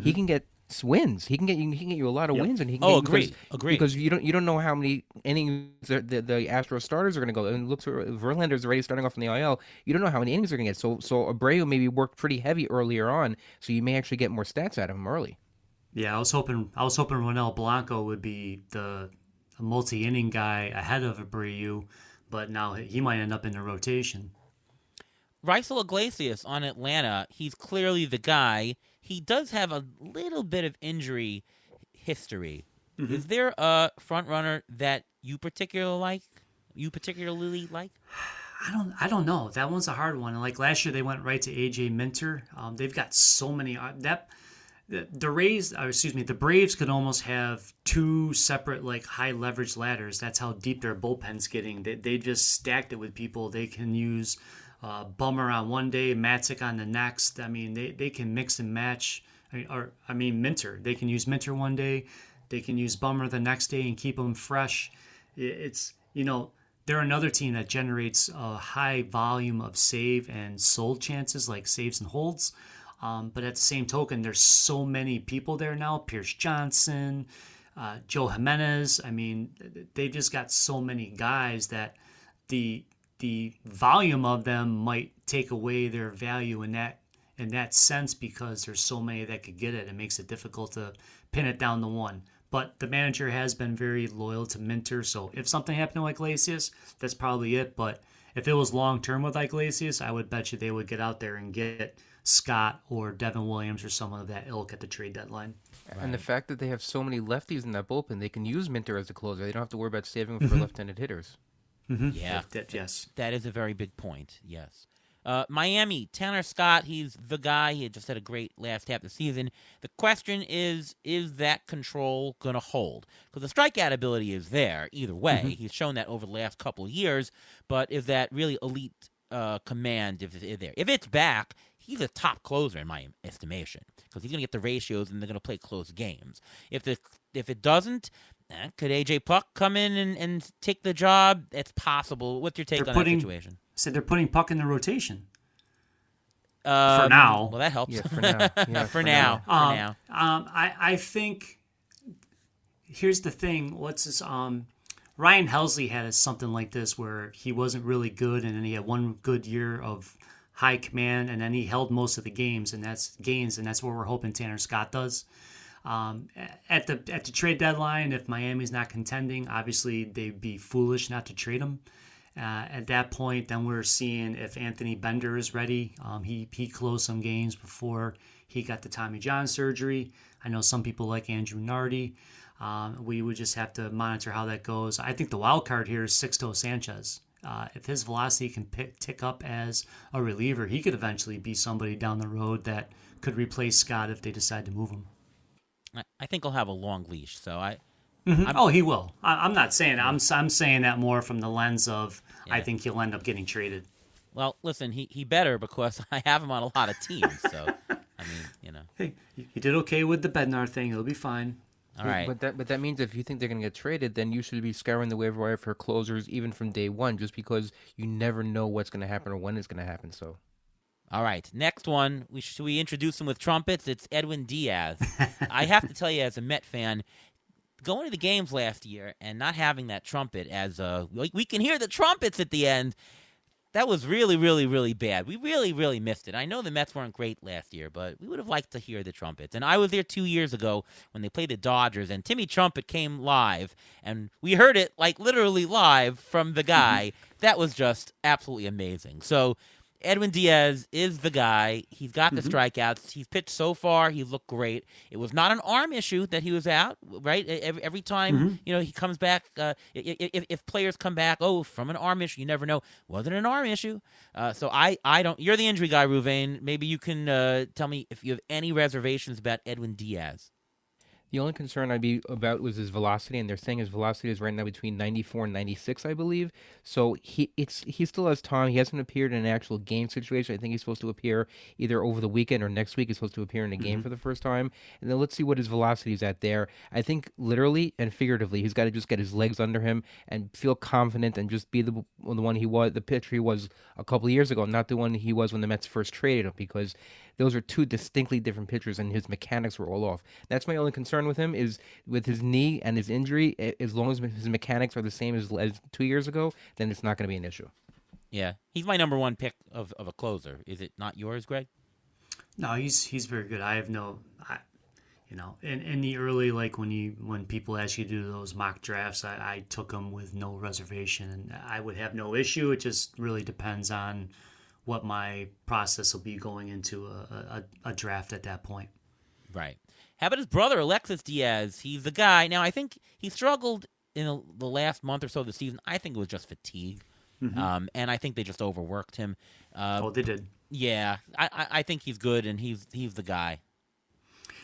he can get wins. He can get you a lot of wins, and he can. Agree. Because you don't know how many innings the Astros starters are going to go. And it looks, Verlander's already starting off in the IL. You don't know how many innings they're going to get. So Abreu maybe worked pretty heavy earlier on, so you may actually get more stats out of him early. Yeah, I was hoping Ronel Blanco would be a multi-inning guy ahead of Abreu, but now he might end up in the rotation. Raisel Iglesias on Atlanta, he's clearly the guy. He does have a little bit of injury history. Mm-hmm. Is there a front runner that you particularly like? I don't know. That one's a hard one. And like last year, they went right to AJ Minter. They've got so many the Braves could almost have two separate high leverage ladders. That's how deep their bullpen's getting. They just stacked it with people. They can use Bummer on one day, Matzik on the next. I mean, they can mix and match. Minter. They can use Minter one day. They can use Bummer the next day and keep them fresh. They're another team that generates a high volume of save and sold chances, like saves and holds. But at the same token, there's so many people there now. Pierce Johnson, Joe Jimenez. I mean, they've just got so many guys that the volume of them might take away their value in that sense, because there's so many that could get it. It makes it difficult to pin it down to one. But the manager has been very loyal to Minter, so if something happened to Iglesias, that's probably it. But if it was long-term with Iglesias, I would bet you they would get out there and get Scott or Devin Williams or someone of that ilk at the trade deadline. Right. And the fact that they have so many lefties in that bullpen, they can use Minter as a closer. They don't have to worry about saving him for left-handed hitters. Mm-hmm. Yeah. Yes. That is a very big point, yes. Miami, Tanner Scott, he's the guy. He had just had a great last half of the season. The question is that control going to hold? Because the strikeout ability is there either way. Mm-hmm. He's shown that over the last couple of years, but is that really elite command if it's there? If it's back, he's a top closer in my estimation, because he's going to get the ratios and they're going to play close games. If it doesn't, could AJ Puck come in and take the job? It's possible. What's your take on that situation? So they're putting Puck in the rotation. For now. Well, that helps. Yeah, for now. Yeah, for now. I think here's the thing. Ryan Helsley had something like this where he wasn't really good, and then he had one good year of high command, and then he held most of the games, and that's what we're hoping Tanner Scott does. At the trade deadline, if Miami's not contending, obviously they'd be foolish not to trade him. At that point, then we're seeing if Anthony Bender is ready. He closed some games before he got the Tommy John surgery. I know some people like Andrew Nardi. We would just have to monitor how that goes. I think the wild card here is Sixto Sanchez. If his velocity can tick up as a reliever, he could eventually be somebody down the road that could replace Scott if they decide to move him. I think he'll have a long leash, so I... Mm-hmm. He will. I'm not saying I'm saying that more from the lens of I think he'll end up getting traded. Well, listen, he better, because I have him on a lot of teams. So Hey, you did okay with the Bednar thing. It'll be fine. All right. But that means if you think they're going to get traded, then you should be scouring the waiver wire for closers even from day one, just because you never know what's going to happen or when it's going to happen. So. All right, next one. Should we introduce him with trumpets? It's Edwin Diaz. I have to tell you, as a Met fan, going to the games last year and not having that trumpet we can hear the trumpets at the end, That was really, really, really bad. We really, really missed it. I know the Mets weren't great last year, but we would have liked to hear the trumpets. And I was there 2 years ago when they played the Dodgers, and Timmy Trumpet came live, and we heard it like literally live from the guy. That was just absolutely amazing. So Edwin Diaz is the guy. He's got the strikeouts. He's pitched so far. He looked great. It was not an arm issue that he was out, right? Every time, he comes back, if players come back, from an arm issue, you never know. Wasn't an arm issue. So I don't, you're the injury guy, Ruvain. Maybe you can tell me if you have any reservations about Edwin Diaz. The only concern I'd be about was his velocity, and they're saying his velocity is right now between 94 and 96, I believe. So he still has time. He hasn't appeared in an actual game situation. I think he's supposed to appear either over the weekend or next week. He's supposed to appear in a game for the first time. And then let's see what his velocity is at there. I think literally and figuratively, he's got to just get his legs under him and feel confident and just be the one he was, the pitcher he was a couple of years ago, not the one he was when the Mets first traded him, because those are two distinctly different pitchers, and his mechanics were all off. That's my only concern with him, is with his knee and his injury. As long as his mechanics are the same as 2 years ago, then it's not going to be an issue. Yeah, he's my number one pick of a closer. Is it not yours, Greg? No, he's very good. I have in the early, like when people ask you to do those mock drafts, I took him with no reservation, and I would have no issue. It just really depends on what my process will be going into a draft at that point. Right. How about his brother, Alexis Diaz? He's the guy. Now, I think he struggled in the last month or so of the season. I think it was just fatigue. And I think they just overworked him. They did. Yeah. I think he's good, and he's the guy.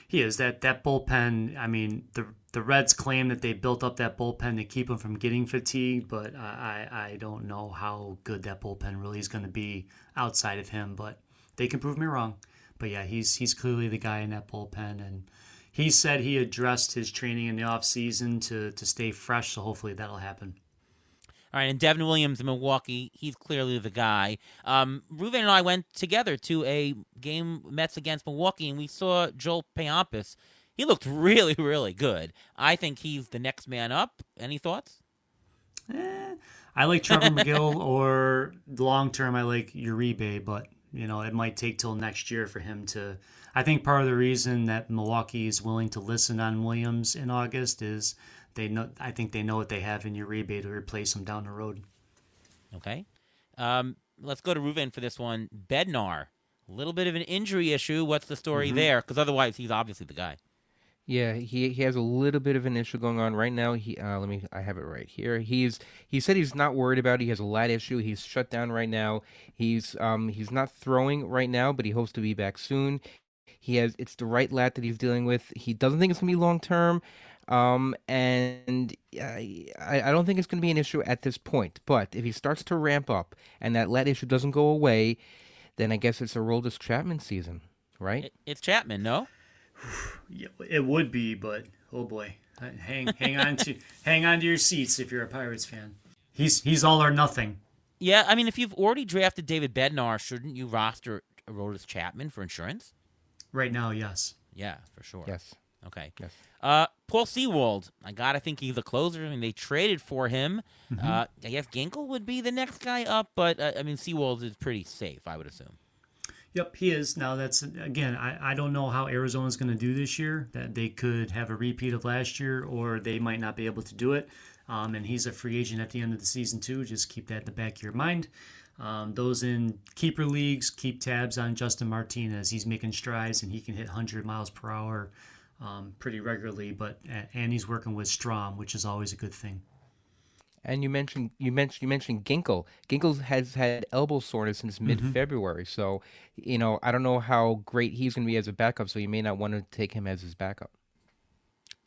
He is. That bullpen, I mean, the Reds claim that they built up that bullpen to keep him from getting fatigued, but I don't know how good that bullpen really is going to be outside of him, but they can prove me wrong. But yeah, he's clearly the guy in that bullpen, and he said he addressed his training in the offseason to stay fresh, so hopefully that'll happen. All right, and Devin Williams in Milwaukee, he's clearly the guy. Ruven and I went together to a game, Mets against Milwaukee, and we saw Joel Payampas. He looked really, really good. I think he's the next man up. Any thoughts? I like Trevor McGill, or long term, I like Uribe, but it might take till next year for him to. I think part of the reason that Milwaukee is willing to listen on Williams in August is I think they know what they have in Uribe to replace him down the road. Okay. Let's go to Ruven for this one. Bednar, a little bit of an injury issue. What's the story there? Because otherwise, he's obviously the guy. Yeah, he has a little bit of an issue going on right now. I have it right here. He said he's not worried about it. He has a lat issue. He's shut down right now. He's not throwing right now, but he hopes to be back soon. It's the right lat that he's dealing with. He doesn't think it's gonna be long term. And I don't think it's going to be an issue at this point. But if he starts to ramp up and that lat issue doesn't go away, then I guess it's a Aroldis Chapman season, right? It's Chapman, no? Yeah, it would be, but oh boy, hang on to your seats if you're a Pirates fan. He's all or nothing. Yeah, I mean, if you've already drafted David Bednar, shouldn't you roster Aroldis Chapman for insurance? Right now, yes. Yeah, for sure. Yes. Okay. Yes. Paul Sewald, I gotta think he's a closer, and they traded for him. I guess Ginkel would be the next guy up, but I mean, Sewald is pretty safe, I would assume. Yep, he is. Now that's again, I don't know how Arizona's going to do this year. That they could have a repeat of last year, or they might not be able to do it. And he's a free agent at the end of the season too. Just keep that in the back of your mind. Those in keeper leagues, keep tabs on Justin Martinez. He's making strides, and he can hit 100 miles per hour pretty regularly. And he's working with Strom, which is always a good thing. And you mentioned Ginkel. Ginkel has had elbow soreness since mid-February, so I don't know how great he's going to be as a backup. So you may not want to take him as his backup.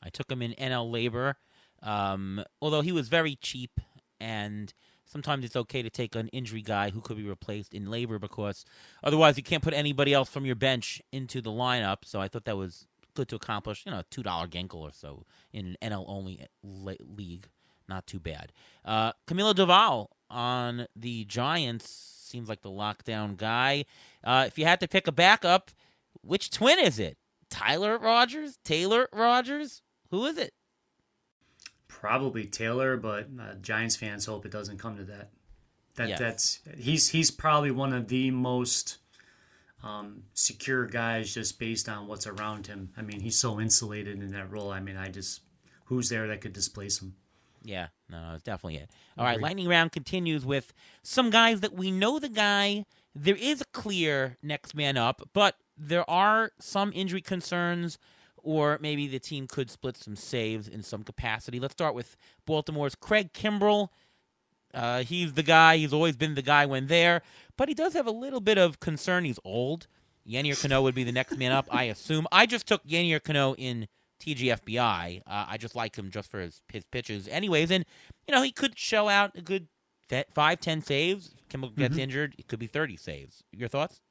I took him in NL Labor, although he was very cheap, and sometimes it's okay to take an injury guy who could be replaced in Labor because otherwise you can't put anybody else from your bench into the lineup. So I thought that was good to accomplish. $2 Ginkel or so in an NL only league. Not too bad. Camilo Doval on the Giants seems like the lockdown guy. If you had to pick a backup, which twin is it? Taylor Rogers? Who is it? Probably Taylor, but Giants fans hope it doesn't come to that. Yes. He's probably one of the most secure guys just based on what's around him. I mean, he's so insulated in that role. I mean, who's there that could displace him? Yeah, no, it's definitely it. All right, Agreed. lightning round continues with some guys that we know the guy. There is a clear next man up, but there are some injury concerns, or maybe the team could split some saves in some capacity. Let's start with Baltimore's Craig Kimbrell. He's the guy. He's always been the guy when there, but he does have a little bit of concern. He's old. Yenier Cano would be the next man up, I assume. I just took Yenier Cano in TGFBI. I just like him just for his pitches. Anyways, and, he could shell out a good 5-10 saves. If Kimball gets injured, it could be 30 saves. Your thoughts?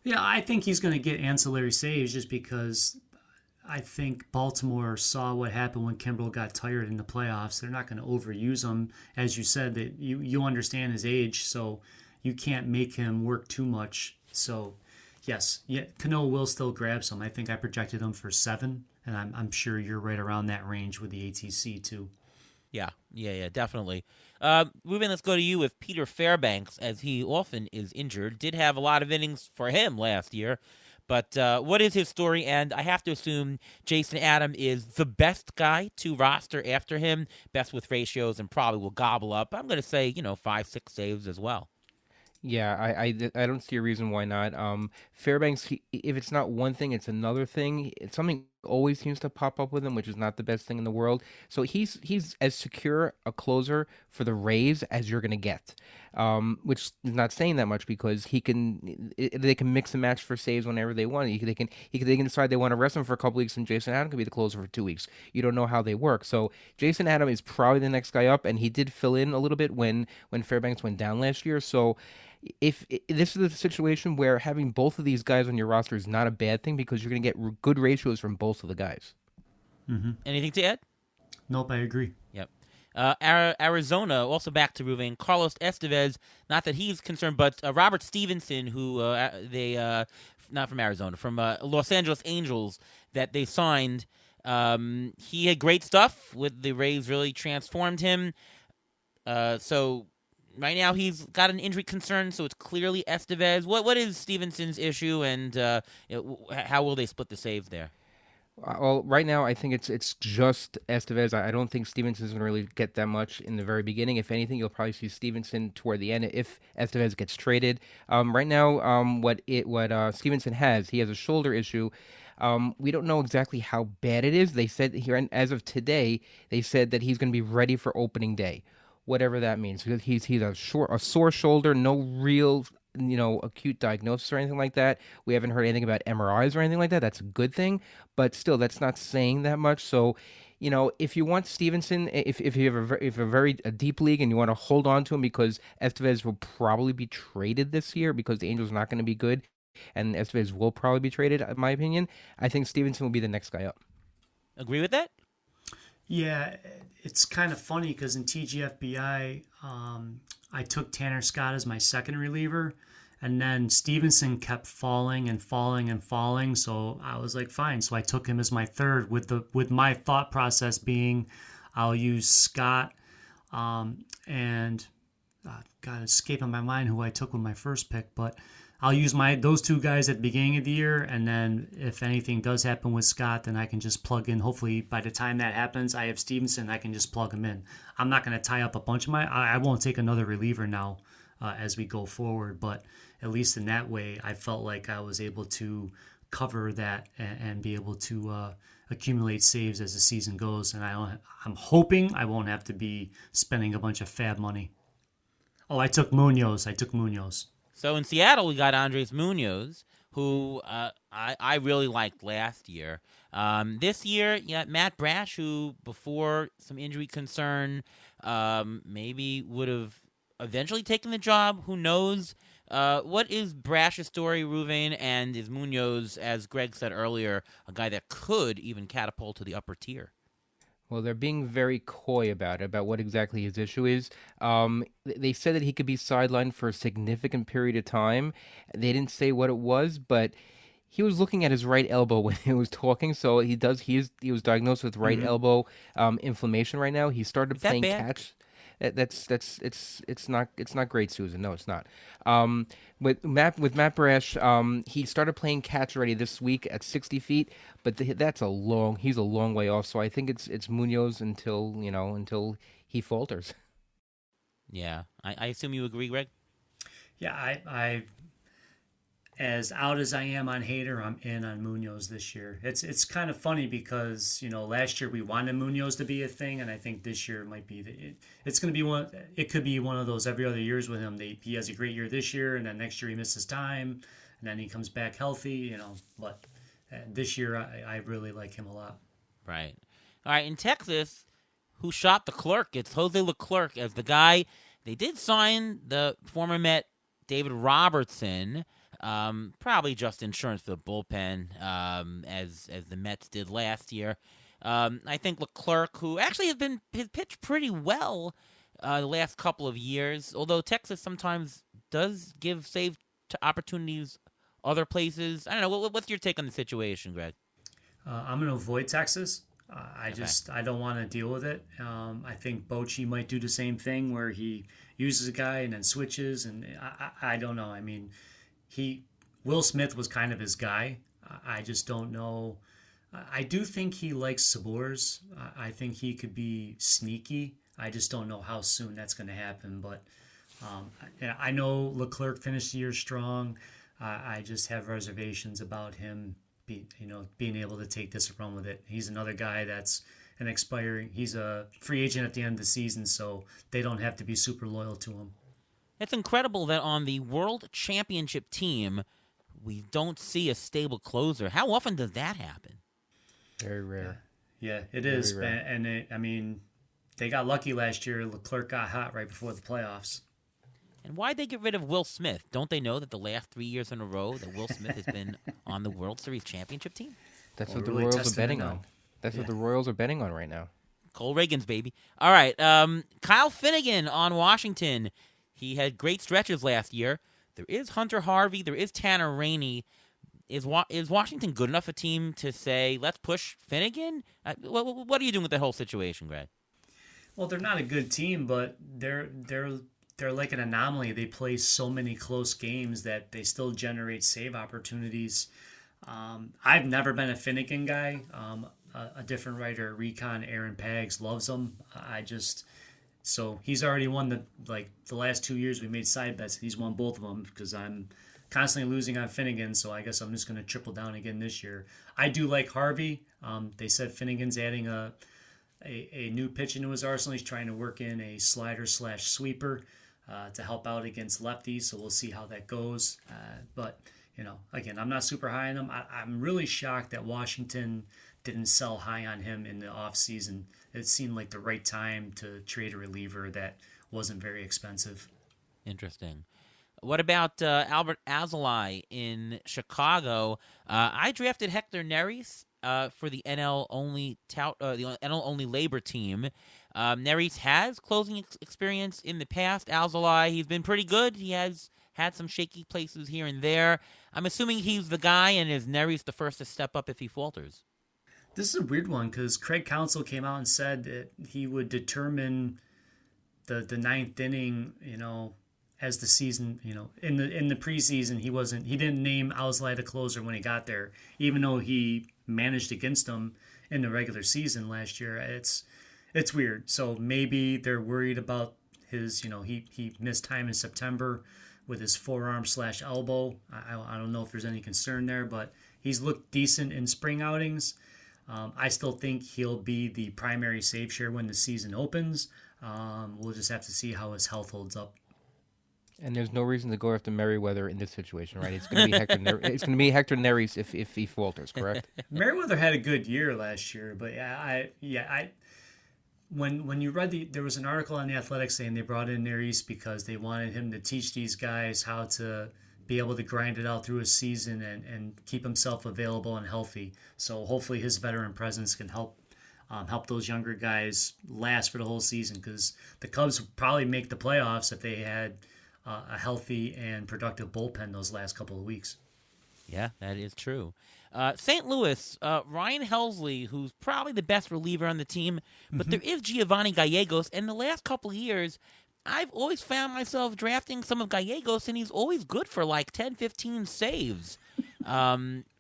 Yeah, I think he's going to get ancillary saves just because I think Baltimore saw what happened when Kimbrell got tired in the playoffs. They're not going to overuse him. As you said, that you understand his age, so you can't make him work too much. So, yes, Cano will still grab some. I think I projected him for 7, and I'm sure you're right around that range with the ATC too. Yeah, definitely. Ruben, let's go to you with Peter Fairbanks, as he often is injured. Did have a lot of innings for him last year. But what is his story? And I have to assume Jason Adam is the best guy to roster after him, best with ratios, and probably will gobble up. I'm going to say, 5-6 saves as well. Yeah, I don't see a reason why not. Fairbanks, if it's not one thing, it's another thing. Something always seems to pop up with him, which is not the best thing in the world. So he's as secure a closer for the Rays as you're gonna get, which is not saying that much because they can mix and match for saves whenever they want. They can decide they want to rest him for a couple weeks, and Jason Adam can be the closer for 2 weeks. You don't know how they work. So Jason Adam is probably the next guy up, and he did fill in a little bit when Fairbanks went down last year. So if this is a situation where having both of these guys on your roster is not a bad thing because you're going to get good ratios from both of the guys. Anything to add? Nope, I agree. Yep. Arizona, also back to Ruvain. Carlos Estevez, not that he's concerned, but Robert Stevenson, who not from Arizona, from Los Angeles Angels, that they signed. He had great stuff with the Rays, really transformed him. So right now he's got an injury concern, so it's clearly Estevez. What is Stevenson's issue, and how will they split the saves there? Well, right now I think it's just Estevez. I don't think Stevenson's going to really get that much in the very beginning. If anything, you'll probably see Stevenson toward the end if Estevez gets traded. Right now, what Stevenson has, he has a shoulder issue. We don't know exactly how bad it is. They said here, and as of today, they said that he's going to be ready for opening day, whatever that means. Because he's a sore shoulder, no real acute diagnosis or anything like that. We haven't heard anything about MRIs or anything like that. That's a good thing, but still, that's not saying that much. So, if you want Stevenson, if you have a deep league and you want to hold on to him because Estevez will probably be traded this year because the Angels are not going to be good, and Estevez will probably be traded, in my opinion, I think Stevenson will be the next guy up. Agree with that? Yeah, it's kind of funny because in TGFBI, I took Tanner Scott as my second reliever, and then Stevenson kept falling and falling and falling. So I was like, fine. So I took him as my third, with my thought process being, I'll use Scott, and God, escaping my mind who I took with my first pick, but I'll use those two guys at the beginning of the year, and then if anything does happen with Scott, then I can just plug in. Hopefully, by the time that happens, I have Stevenson. I can just plug him in. I'm not going to tie up a bunch of I won't take another reliever now as we go forward, but at least in that way, I felt like I was able to cover that and be able to accumulate saves as the season goes. And I'm hoping I won't have to be spending a bunch of fab money. Oh, I took Munoz. So in Seattle, we got Andres Munoz, who I really liked last year. This year, you got Matt Brash, who before some injury concern maybe would have eventually taken the job. Who knows? What is Brash's story, Ruvain, and is Munoz, as Greg said earlier, a guy that could even catapult to the upper tier? Well, they're being very coy about what exactly his issue is. They said that he could be sidelined for a significant period of time. They didn't say what it was, but he was looking at his right elbow when he was talking. So he was diagnosed with right elbow inflammation right now. He started Is that playing bad? catch. It's not great, Susan. No, it's not. Um, with Matt Brash, he started playing catch already this week at 60 feet, but he's a long way off. So I think it's Munoz until he falters. Yeah, I assume you agree, Greg. Yeah, I as out as I am on Hader, I'm in on Munoz this year. It's kind of funny because last year we wanted Munoz to be a thing, and I think this year might be it's going to be one. It could be one of those every other years with him. He has a great year this year, and then next year he misses time, and then he comes back healthy. But this year I really like him a lot. Right. All right. In Texas, who shot the clerk? It's Jose Leclerc as the guy. They did sign the former Met David Robertson. Probably just insurance for the bullpen, as the Mets did last year. I think Leclerc, who actually has pitched pretty well the last couple of years, although Texas sometimes does give save to opportunities other places. I don't know. What's your take on the situation, Greg? I'm going to avoid Texas. Okay. I don't want to deal with it. I think Bochy might do the same thing where he uses a guy and then switches, and I don't know. I mean, Will Smith was kind of his guy. I just don't know. I do think he likes Sabors. I think he could be sneaky. I just don't know how soon that's going to happen. But I know Leclerc finished the year strong. I just have reservations about him being able to take this and run with it. He's another guy that's he's a free agent at the end of the season, so they don't have to be super loyal to him. It's incredible that on the World Championship team, we don't see a stable closer. How often does that happen? Very rare. Yeah, it Very is. rare. And they got lucky last year. Leclerc got hot right before the playoffs. And why'd they get rid of Will Smith? Don't they know that the last 3 years in a row that Will Smith has been on the World Series championship team? That's Well, what the really Royals are testing betting it out. on. That's Yeah. what the Royals are betting on right now. Cole Reagan's baby. All right. Kyle Finnegan on Washington. He had great stretches last year. There is Hunter Harvey. There is Tanner Rainey. Is Washington good enough a team to say, let's push Finnegan? What are you doing with that whole situation, Greg? Well, they're not a good team, but they're like an anomaly. They play so many close games that they still generate save opportunities. I've never been a Finnegan guy. A different writer, Recon, Aaron Pags, loves him. So he's already won the last 2 years we made side bets. He's won both of them because I'm constantly losing on Finnegan. So I guess I'm just going to triple down again this year. I do like Harvey. They said Finnegan's adding a new pitch into his arsenal. He's trying to work in a slider/sweeper to help out against lefties. So we'll see how that goes. But again, I'm not super high on him. I'm really shocked that Washington didn't sell high on him in the offseason. It seemed like the right time to trade a reliever that wasn't very expensive. Interesting. What about Albert Alzolay in Chicago? I drafted Hector Neris for the NL only the NL only labor team. Neris has closing experience in the past. Alzolay, he's been pretty good. He has had some shaky places here and there. I'm assuming he's the guy, and is Neris the first to step up if he falters? This is a weird one because Craig Counsell came out and said that he would determine the ninth inning, as the season, in the preseason, he didn't name Alzolay the closer when he got there, even though he managed against him in the regular season last year. It's weird. So maybe they're worried about his, he missed time in September with his forearm/elbow. I don't know if there's any concern there, but he's looked decent in spring outings. I still think he'll be the primary save share when the season opens. We'll just have to see how his health holds up. And there's no reason to go after Merriweather in this situation, right? It's going to be it's going to be Hector Neris if he falters, correct? Merriweather had a good year last year, but when you read there was an article on the Athletic saying they brought in Neris because they wanted him to teach these guys how to be able to grind it out through a season and keep himself available and healthy. So hopefully his veteran presence can help those younger guys last for the whole season, because the Cubs would probably make the playoffs if they had a healthy and productive bullpen those last couple of weeks. Yeah, that is true. St. Louis, Ryan Helsley, who's probably the best reliever on the team, but there is Giovanni Gallegos. And the last couple of years, I've always found myself drafting some of Gallegos, and he's always good for like 10, 15 saves.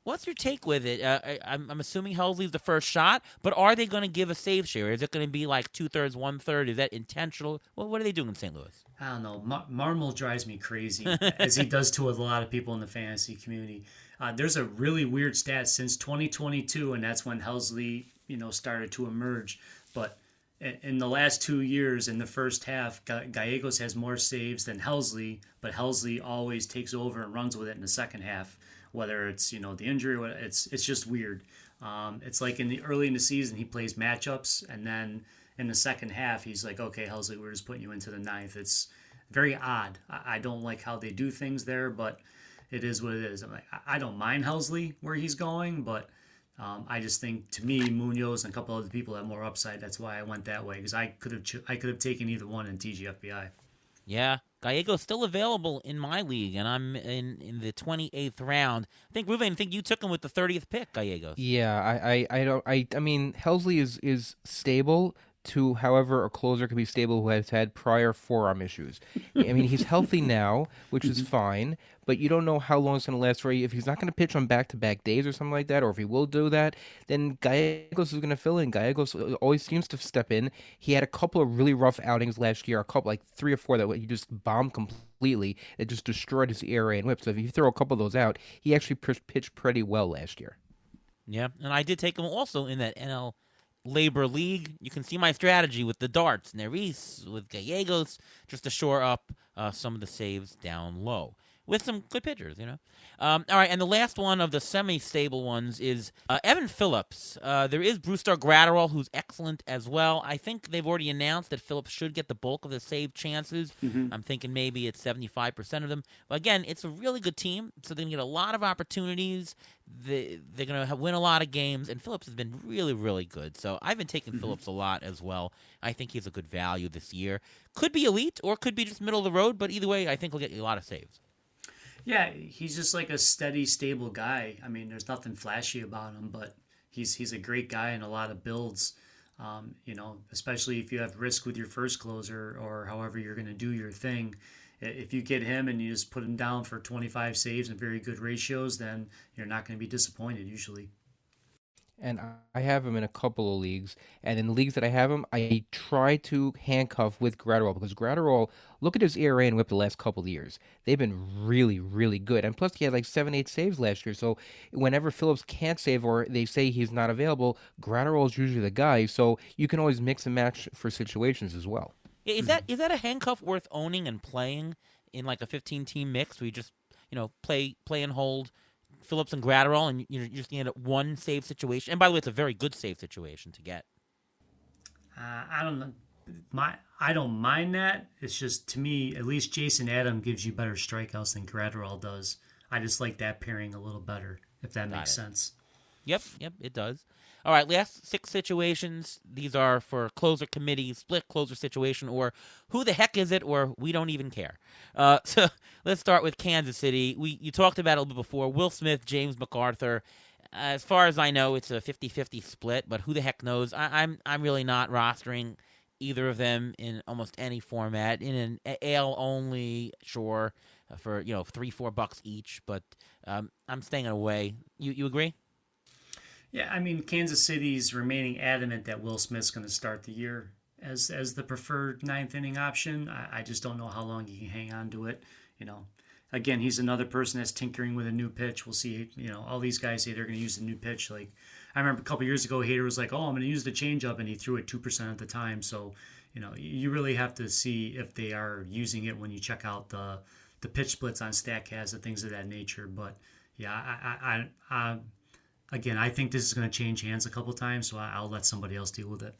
What's your take with it? I'm assuming Helsley's the first shot, but are they going to give a save share? Is it going to be like 2/3, 1/3? Is that intentional? What are they doing in St. Louis? I don't know. Marmol drives me crazy, as he does to a lot of people in the fantasy community. There's a really weird stat since 2022, and that's when Helsley, started to emerge. But in the last 2 years, in the first half, Gallegos has more saves than Helsley, but Helsley always takes over and runs with it in the second half. Whether it's the injury, or it's just weird. It's like early in the season he plays matchups, and then in the second half he's like, okay, Helsley, we're just putting you into the ninth. It's very odd. I don't like how they do things there, but it is what it is. I'm like, I don't mind Helsley where he's going, but I just think, to me, Munoz and a couple other people have more upside. That's why I went that way, because I could have taken either one in TGFBI. Yeah, Gallego's still available in my league, and I'm in the 28th round. I think, Ruven, you took him with the 30th pick, Gallegos. Yeah, I mean, Helsley is stable to, however, a closer can be stable who has had prior forearm issues. I mean, he's healthy now, which is fine, but you don't know how long it's going to last for you. If he's not going to pitch on back-to-back days or something like that, or if he will do that, then Gallegos is going to fill in. Gallegos always seems to step in. He had a couple of really rough outings last year, like 3 or 4 that he just bombed completely. It just destroyed his ERA and whip. So if you throw a couple of those out, he actually pitched pretty well last year. Yeah, and I did take him also in that NL Labor League. You can see my strategy with the darts, Neris, with Gallegos, just to shore up some of the saves down low with some good pitchers, all right, and the last one of the semi-stable ones is Evan Phillips. There is Brewster Gratterall, who's excellent as well. I think they've already announced that Phillips should get the bulk of the save chances. I'm thinking maybe it's 75% of them. But again, it's a really good team, so they're going to get a lot of opportunities. They're going to win a lot of games, and Phillips has been really, really good. So I've been taking Phillips a lot as well. I think he's a good value this year. Could be elite or could be just middle of the road, but either way, I think he'll get you a lot of saves. Yeah, he's just like a steady, stable guy. I mean, there's nothing flashy about him, but he's a great guy in a lot of builds. Especially if you have risk with your first closer or however you're going to do your thing. If you get him and you just put him down for 25 saves and very good ratios, then you're not going to be disappointed usually. And I have him in a couple of leagues. And in the leagues that I have him, I try to handcuff with Gratterall, because Gratterall, look at his ERA and whip the last couple of years. They've been really, really good. And plus, he had like 7, 8 saves last year. So whenever Phillips can't save or they say he's not available, Gratterall is usually the guy. So you can always mix and match for situations as well. Yeah, is that a handcuff worth owning and playing in like a 15-team mix where you just play and hold Phillips and Gratterall, and you're just going to get one save situation? And by the way, it's a very good save situation to get. I don't know. I don't mind that. It's just, to me, at least Jason Adam gives you better strikeouts than Gratterall does. I just like that pairing a little better, if that makes sense. Yep, it does. All right, last 6 situations. These are for closer committee, split closer situation, or who the heck is it, or we don't even care. So let's start with Kansas City. You talked about it a little bit before. Will Smith, James MacArthur. As far as I know, it's a 50-50 split, but who the heck knows? I'm really not rostering either of them in almost any format. In an AL only, sure, for $3-4 each, but I'm staying away. You agree? Yeah, I mean, Kansas City's remaining adamant that Will Smith's going to start the year as the preferred ninth inning option. I just don't know how long he can hang on to it. Again, he's another person that's tinkering with a new pitch. We'll see. All these guys say they're going to use the new pitch. Like, I remember a couple years ago, Hader was like, "Oh, I'm going to use the changeup," and he threw it 2% at the time. So, you really have to see if they are using it when you check out the pitch splits on Statcast and things of that nature. But yeah, Again, I think this is going to change hands a couple times, so I'll let somebody else deal with it.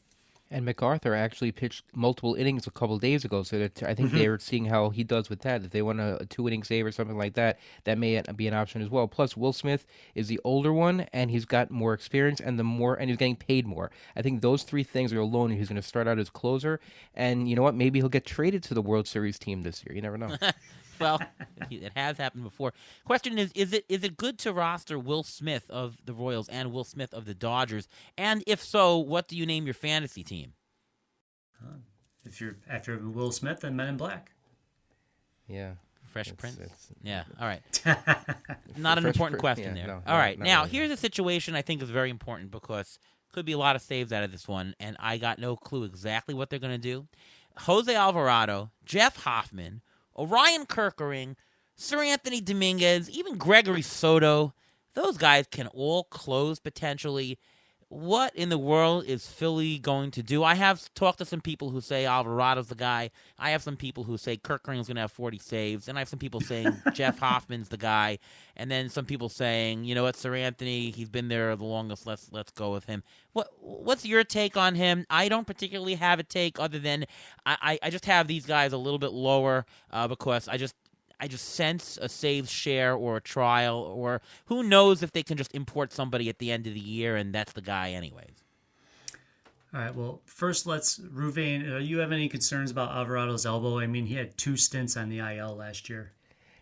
And MacArthur actually pitched multiple innings a couple of days ago, so I think they're seeing how he does with that. If they want a 2-inning save or something like that, that may be an option as well. Plus, Will Smith is the older one, and he's got more experience, and he's getting paid more. I think those 3 things are alone. He's going to start out as closer, and you know what? Maybe he'll get traded to the World Series team this year. You never know. Well, it has happened before. Question is it good to roster Will Smith of the Royals and Will Smith of the Dodgers? And if so, what do you name your fantasy team? If you're after Will Smith, then Men in Black. Yeah. Fresh Prince? It's- Yeah, all right. Not an Fresh important Prince, question yeah, there. no, All right, not now really, no. here's a situation I think is very important because could be a lot of saves out of this one, and I got no clue exactly what they're going to do. Jose Alvarado, Jeff Hoffman, Orion Kerkering, Sir Anthony Dominguez, even Gregory Soto, those guys can all close potentially. What in the world is Philly going to do? I have talked to some people who say Alvarado's the guy. I have some people who say Kerkering's going to have 40 saves. And I have some people saying Jeff Hoffman's the guy. And then some people saying, you know what, Sir Anthony, he's been there the longest. Let's go with him. What's your take on him? I don't particularly have a take other than I just have these guys a little bit lower because I just sense a save share or a trial, or who knows if they can just import somebody at the end of the year and that's the guy anyways. All right. Well, first, Ruvain, you have any concerns about Alvarado's elbow? I mean, he had 2 stints on the IL last year.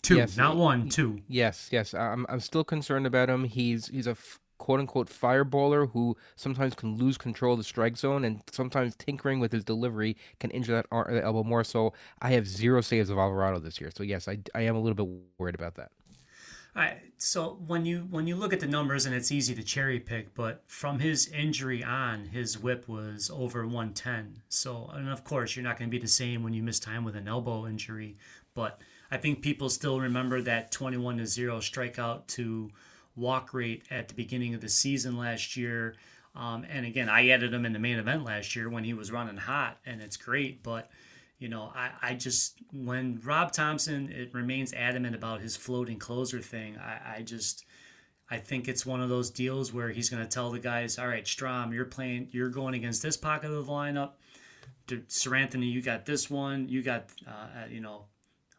2, Yes, not 1, 2. Yes. I'm still concerned about him. He's a quote unquote fireballer who sometimes can lose control of the strike zone, and sometimes tinkering with his delivery can injure that elbow more. So I have 0 saves of Alvarado this year. So yes, I am a little bit worried about that. All right. So when you look at the numbers, and it's easy to cherry pick, but from his injury on, his WHIP was over 110. So, and of course, you're not going to be the same when you miss time with an elbow injury. But I think people still remember that 21-0 strikeout to walk rate at the beginning of the season last year. And again, I added him in the main event last year when he was running hot, and it's great. But you know, I just, when Rob Thompson, it remains adamant about his floating closer thing, I think it's one of those deals where he's going to tell the guys, all right, Strom, you're going against this pocket of the lineup. Sir Anthony, you got this one. You got,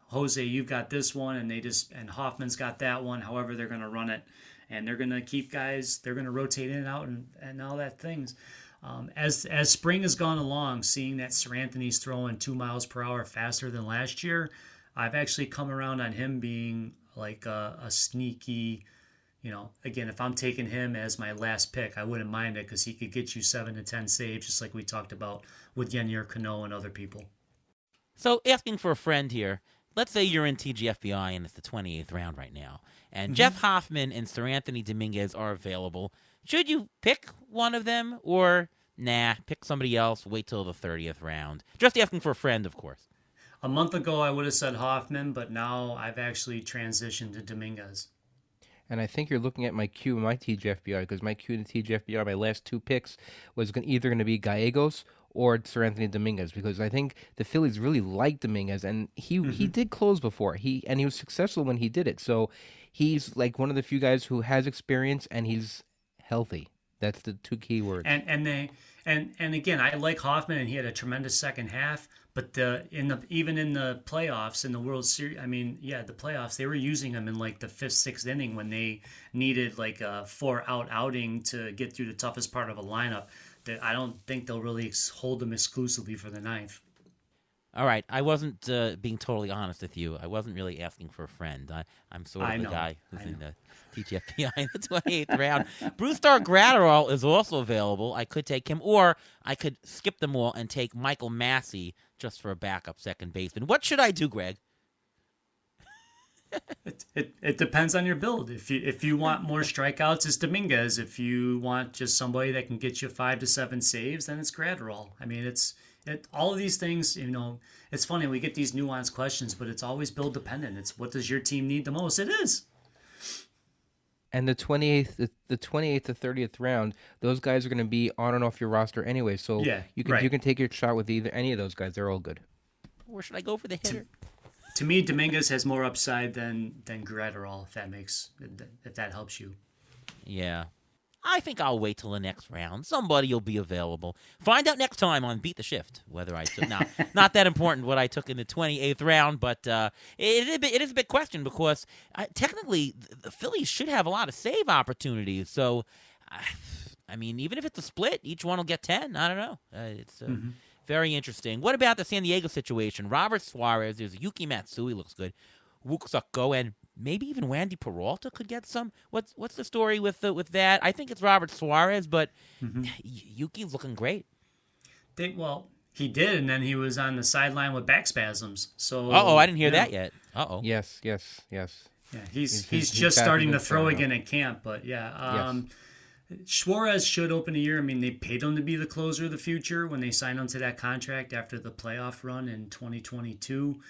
Jose, you've got this one. And Hoffman's got that one. However, they're going to run it. And they're going to keep guys, they're going to rotate in and out and all that things. As spring has gone along, seeing that Sir Anthony's throwing 2 miles per hour faster than last year, I've actually come around on him being like a sneaky, again, if I'm taking him as my last pick, I wouldn't mind it because he could get you 7 to 10 saves, just like we talked about with Yennier Cano and other people. So asking for a friend here, let's say you're in TGFBI and it's the 28th round right now, and Jeff Hoffman and Sir Anthony Dominguez are available. Should you pick one of them, or pick somebody else, wait till the 30th round? Just asking for a friend, of course. A month ago, I would have said Hoffman, but now I've actually transitioned to Dominguez. And I think you're looking at my queue in my TGFBI, because my queue in the TGFBI, my last 2 picks, was either going to be Gallegos or Sir Anthony Dominguez, because I think the Phillies really like Dominguez, and he did close before. He was successful when he did it. So he's like one of the few guys who has experience, and he's healthy. That's the 2 key words. And again, I like Hoffman, and he had a tremendous second half. But even in the playoffs, in the World Series, the playoffs, they were using him in like the 5th, 6th inning when they needed like a 4-out outing to get through the toughest part of a lineup. That I don't think they'll really hold him exclusively for the 9th. All right, I wasn't being totally honest with you. I wasn't really asking for a friend. I'm sort of the guy who's in the TGFBI in the 28th round. Brewstar Gratterall is also available. I could take him, or I could skip them all and take Michael Massey just for a backup second baseman. What should I do, Greg? It depends on your build. If you want more strikeouts, it's Dominguez. If you want just somebody that can get you 5 to 7 saves, then it's Gratterall. I mean, all of these things, it's funny, we get these nuanced questions, but it's always build dependent. It's what does your team need the most? It is. And the 28th to 30th round, those guys are going to be on and off your roster anyway. So you can take your shot with either any of those guys. They're all good. Or should I go for the hitter? To me, Dominguez has more upside than Gratterall, if that helps you. Yeah. I think I'll wait till the next round. Somebody will be available. Find out next time on Beat the Shift whether I took. Now, not that important what I took in the 28th round, but it is a big question because technically the Phillies should have a lot of save opportunities. So, even if it's a split, each one will get 10. I don't know. It's very interesting. What about the San Diego situation? Robert Suarez, there's Yuki Matsui, looks good. Wook-Suk-Go, and maybe even Wandy Peralta could get some. What's the story with that? I think it's Robert Suarez, but Yuki's looking great. He did, and then he was on the sideline with back spasms. So, I didn't hear that yet. Yes. Yeah, he's He's just back starting in to the throw center. again at camp, but yeah. Yes. Suarez should open the year. I mean, they paid him to be the closer of the future when they signed him to that contract after the playoff run in 2022.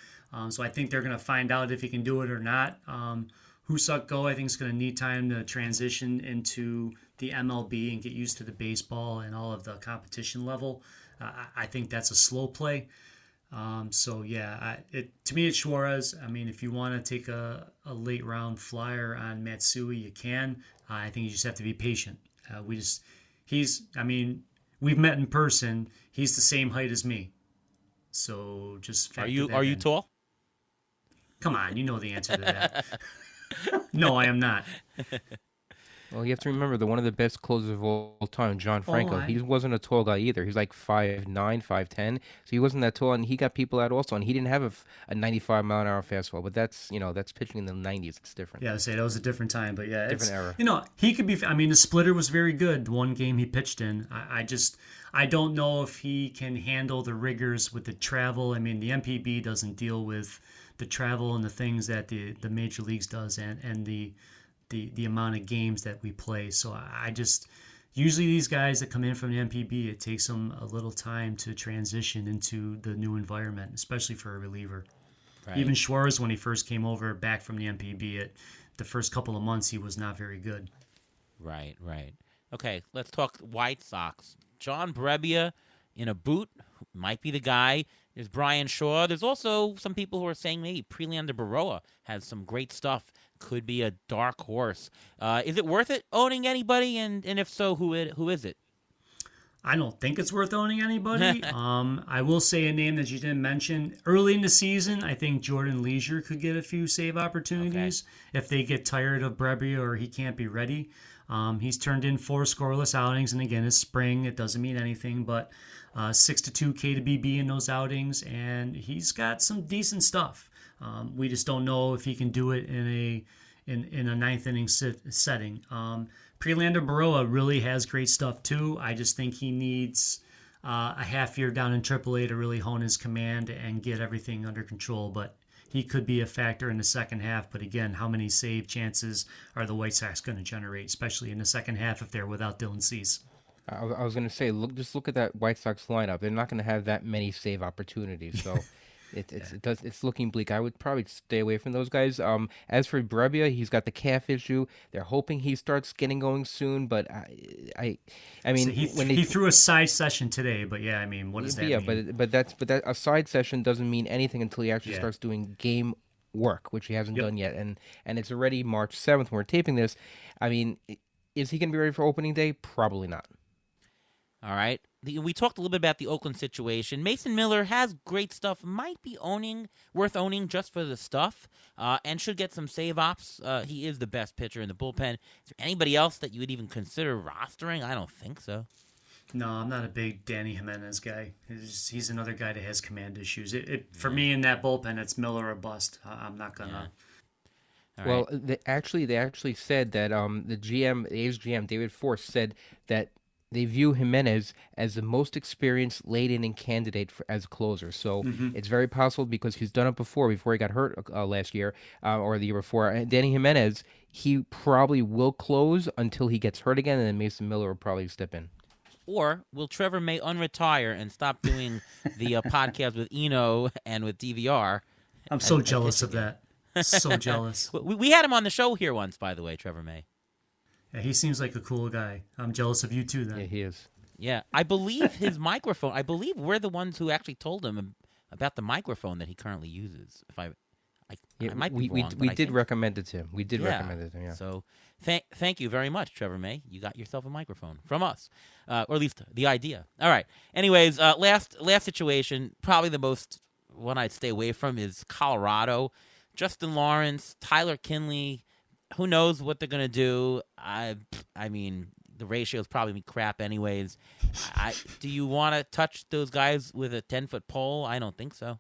So I think they're going to find out if he can do it or not. Go, I think, is going to need time to transition into the MLB and get used to the baseball and all of the competition level. I think that's a slow play. To me, it's Suarez. I mean, if you want to take a late round flyer on Matsui, you can. I think you just have to be patient. We've met in person. He's the same height as me. So just Are you tall? Come on, you know the answer to that. No, I am not. Well, you have to remember that one of the best closers of all time, John Franco, he wasn't a tall guy either. He's like 5'9", 5'10", so he wasn't that tall, and he got people out also, and he didn't have a 95-mile-an-hour fastball, but that's pitching in the 90s. It's different. Yeah, I say that was a different time, but yeah, Different era. He could be. I mean, the splitter was very good. One game he pitched in. I don't know if he can handle the rigors with the travel. I mean, the MPB doesn't deal with the travel and the things that the major leagues does, and the amount of games that we play. So usually these guys that come in from the MPB, it takes them a little time to transition into the new environment, especially for a reliever. Right. Even Suarez, when he first came over back from the MPB, the first couple of months, he was not very good. Right. Okay, let's talk White Sox. John Brebbia in a boot might be the guy. There's Brian Shaw. There's also some people who are saying maybe Prelander Baroa has some great stuff. Could be a dark horse. Is it worth it owning anybody? And if so, who is it? I don't think it's worth owning anybody. I will say a name that you didn't mention. Early in the season, I think Jordan Leisure could get a few save opportunities if they get tired of Brebbia or he can't be ready. He's turned in 4 scoreless outings, and again, it's spring. It doesn't mean anything, but 6-2 K to BB in those outings, and he's got some decent stuff. We just don't know if he can do it in a ninth inning setting. Prelander Baroa really has great stuff too. I just think he needs a half year down in AAA to really hone his command and get everything under control. But he could be a factor in the second half. But again, how many save chances are the White Sox going to generate, especially in the second half if they're without Dylan Cease? I was going to say, look at that White Sox lineup. They're not going to have that many save opportunities. So. It's looking bleak. I would probably stay away from those guys. As for Brebbia, he's got the calf issue. They're hoping he starts getting going soon, but I mean, so he threw a side session today. But yeah, I mean, what does that mean? Yeah, but that a side session doesn't mean anything until he actually starts doing game work, which he hasn't done yet. And it's already March 7th when we're taping this. I mean, is he going to be ready for opening day? Probably not. All right. We talked a little bit about the Oakland situation. Mason Miller has great stuff. Might be worth owning just for the stuff, and should get some save ops. He is the best pitcher in the bullpen. Is there anybody else that you would even consider rostering? I don't think so. No, I'm not a big Danny Jimenez guy. He's another guy that has command issues. For me in that bullpen, it's Miller or bust. I'm not gonna. Yeah. Well, they actually said that the A's GM David Force said that they view Jimenez as the most experienced late-inning candidate as a closer. So it's very possible because he's done it before he got hurt last year or the year before. And Danny Jimenez, he probably will close until he gets hurt again, and then Mason Miller will probably step in. Or will Trevor May unretire and stop doing the podcast with Eno and with DVR? I'm so jealous of that. So jealous. We had him on the show here once, by the way, Trevor May. Yeah, he seems like a cool guy. I'm jealous of you too, then. Yeah, he is. Yeah, I believe his microphone. I believe we're the ones who actually told him about the microphone that he currently uses. If I might be wrong. We did recommend it to him. We did recommend it to him. Yeah. So thank you very much, Trevor May. You got yourself a microphone from us, or at least the idea. All right. Anyways, last situation, probably the most one I'd stay away from is Colorado. Justin Lawrence, Tyler Kinley. Who knows what they're going to do? I mean, the ratio is probably crap anyways. Do you want to touch those guys with a 10-foot pole? I don't think so.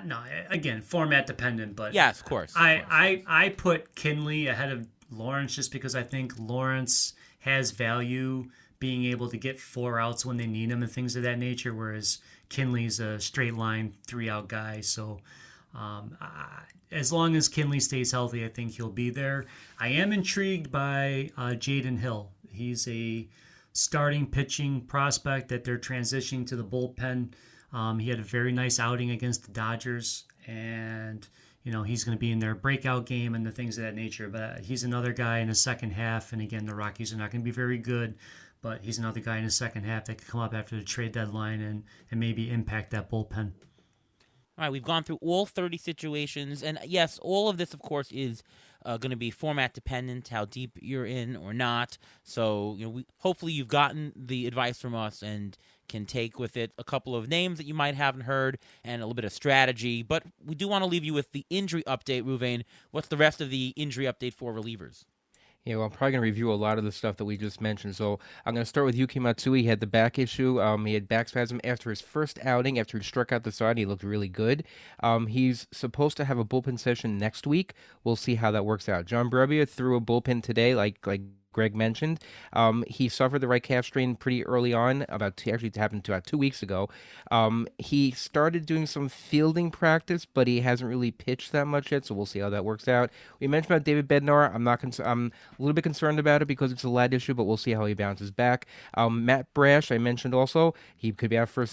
No, again, format dependent, but Yes, of course. Of I, course. I put Kinley ahead of Lawrence just because I think Lawrence has value being able to get 4 outs when they need him and things of that nature, whereas Kinley's a straight line 3 out guy. So as long as Kinley stays healthy, I think he'll be there. I am intrigued by Jaden Hill. He's a starting pitching prospect that they're transitioning to the bullpen. He had a very nice outing against the Dodgers, and he's going to be in their breakout game and the things of that nature. But he's another guy in the second half, and again, the Rockies are not going to be very good, but he's another guy in the second half that could come up after the trade deadline and maybe impact that bullpen. All right, we've gone through all 30 situations, and yes, all of this, of course, is going to be format dependent, how deep you're in or not. So, hopefully you've gotten the advice from us and can take with it a couple of names that you might haven't heard and a little bit of strategy. But we do want to leave you with the injury update, Ruvain. What's the rest of the injury update for relievers? Yeah, well, I'm probably going to review a lot of the stuff that we just mentioned. So I'm going to start with Yuki Matsui. He had the back issue. He had back spasm after his first outing. After he struck out the side, he looked really good. He's supposed to have a bullpen session next week. We'll see how that works out. John Brebbia threw a bullpen today, like Greg mentioned. He suffered the right calf strain pretty early on, actually it happened about 2 weeks ago. He started doing some fielding practice, but he hasn't really pitched that much yet, so we'll see how that works out. We mentioned about David Bednar. I'm a little bit concerned about it because it's a lat issue, but we'll see how he bounces back. Matt Brash, I mentioned also, he could be out for a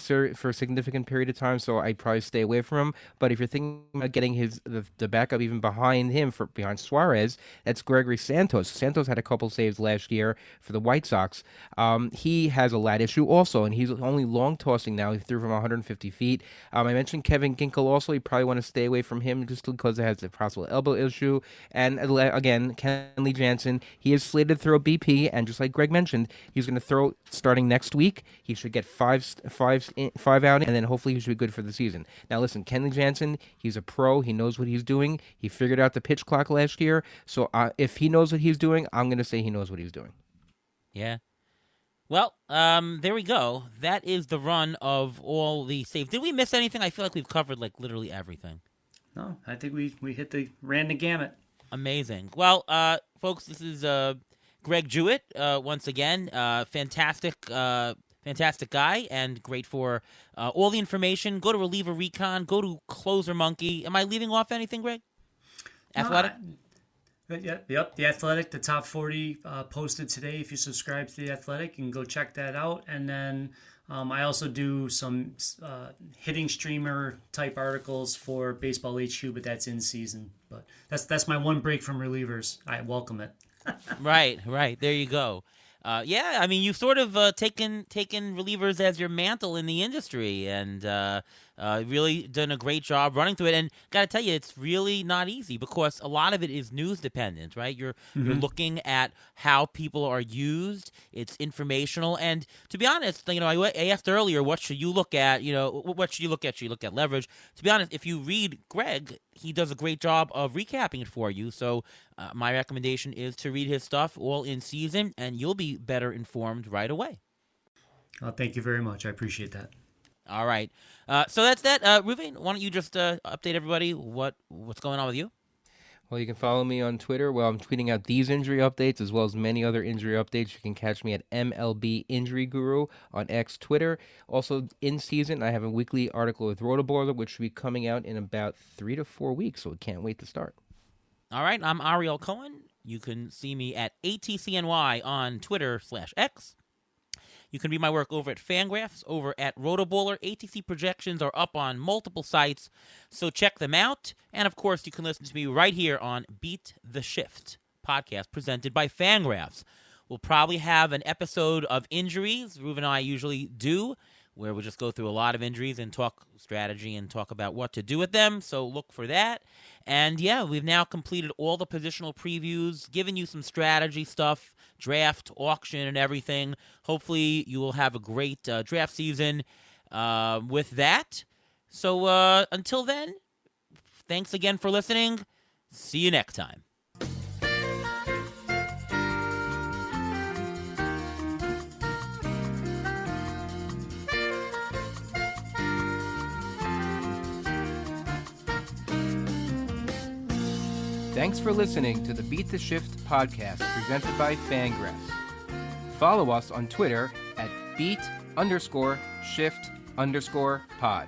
significant period of time, so I'd probably stay away from him. But if you're thinking about getting the backup even behind him, behind Suarez, that's Gregory Santos. Santos had a couple saves last year for the White Sox. He has a lat issue also, and he's only long tossing now. He threw from 150 feet. I mentioned Kevin Ginkel also. You probably want to stay away from him just because it has a possible elbow issue. And again, Kenley Jansen, he is slated to throw BP, and just like Greg mentioned, he's going to throw starting next week. He should get five out, and then hopefully he should be good for the season. Now listen, Kenley Jansen, he's a pro. He knows what he's doing. He figured out the pitch clock last year. So if he knows what he's doing, I'm going to say he knows what he's doing. Yeah. Well, there we go. That is the run of all the saves. Did we miss anything? I feel like we've covered literally everything. No, I think we ran the gamut. Amazing. Well, folks, this is Greg Jewett once again. Fantastic guy and great for all the information. Go to Reliever Recon. Go to Closer Monkey. Am I leaving off anything, Greg? Athletic? Yep. The Athletic, the top 40 posted today. If you subscribe to the Athletic, you can go check that out. And then I also do some hitting streamer type articles for Baseball HQ, but that's in season. But that's my one break from relievers. I welcome it. Right. There you go. Yeah, I mean, you've sort of taken relievers as your mantle in the industry, and really done a great job running through it. And got to tell you, it's really not easy because a lot of it is news dependent, right? You're looking at how people are used. It's informational, and to be honest, I asked earlier, what should you look at? What should you look at? Should you look at leverage? To be honest, if you read Greg, he does a great job of recapping it for you. So my recommendation is to read his stuff all in season, and you'll be better informed right away. Oh, thank you very much. I appreciate that. All right. So that's that. Ruvain, why don't you just update everybody what's going on with you? Well, you can follow me on Twitter. Well, I'm tweeting out these injury updates as well as many other injury updates. You can catch me at MLB Injury Guru on X Twitter. Also, in season, I have a weekly article with Rotoballer, which should be coming out in about 3 to 4 weeks, so we can't wait to start. All right. I'm Ariel Cohen. You can see me at ATCNY on Twitter/X. You can read my work over at Fangraphs, over at Rotoballer. ATC projections are up on multiple sites, so check them out. And, of course, you can listen to me right here on Beat the Shift podcast presented by Fangraphs. We'll probably have an episode of injuries, Ruven and I usually do, where we'll just go through a lot of injuries and talk strategy and talk about what to do with them, so look for that. And, yeah, we've now completed all the positional previews, given you some strategy stuff, draft, auction, and everything. Hopefully you will have a great draft season with that. So until then, thanks again for listening. See you next time. Thanks for listening to the Beat the Shift podcast presented by Fangraphs. Follow us on Twitter at beat_shift_pod.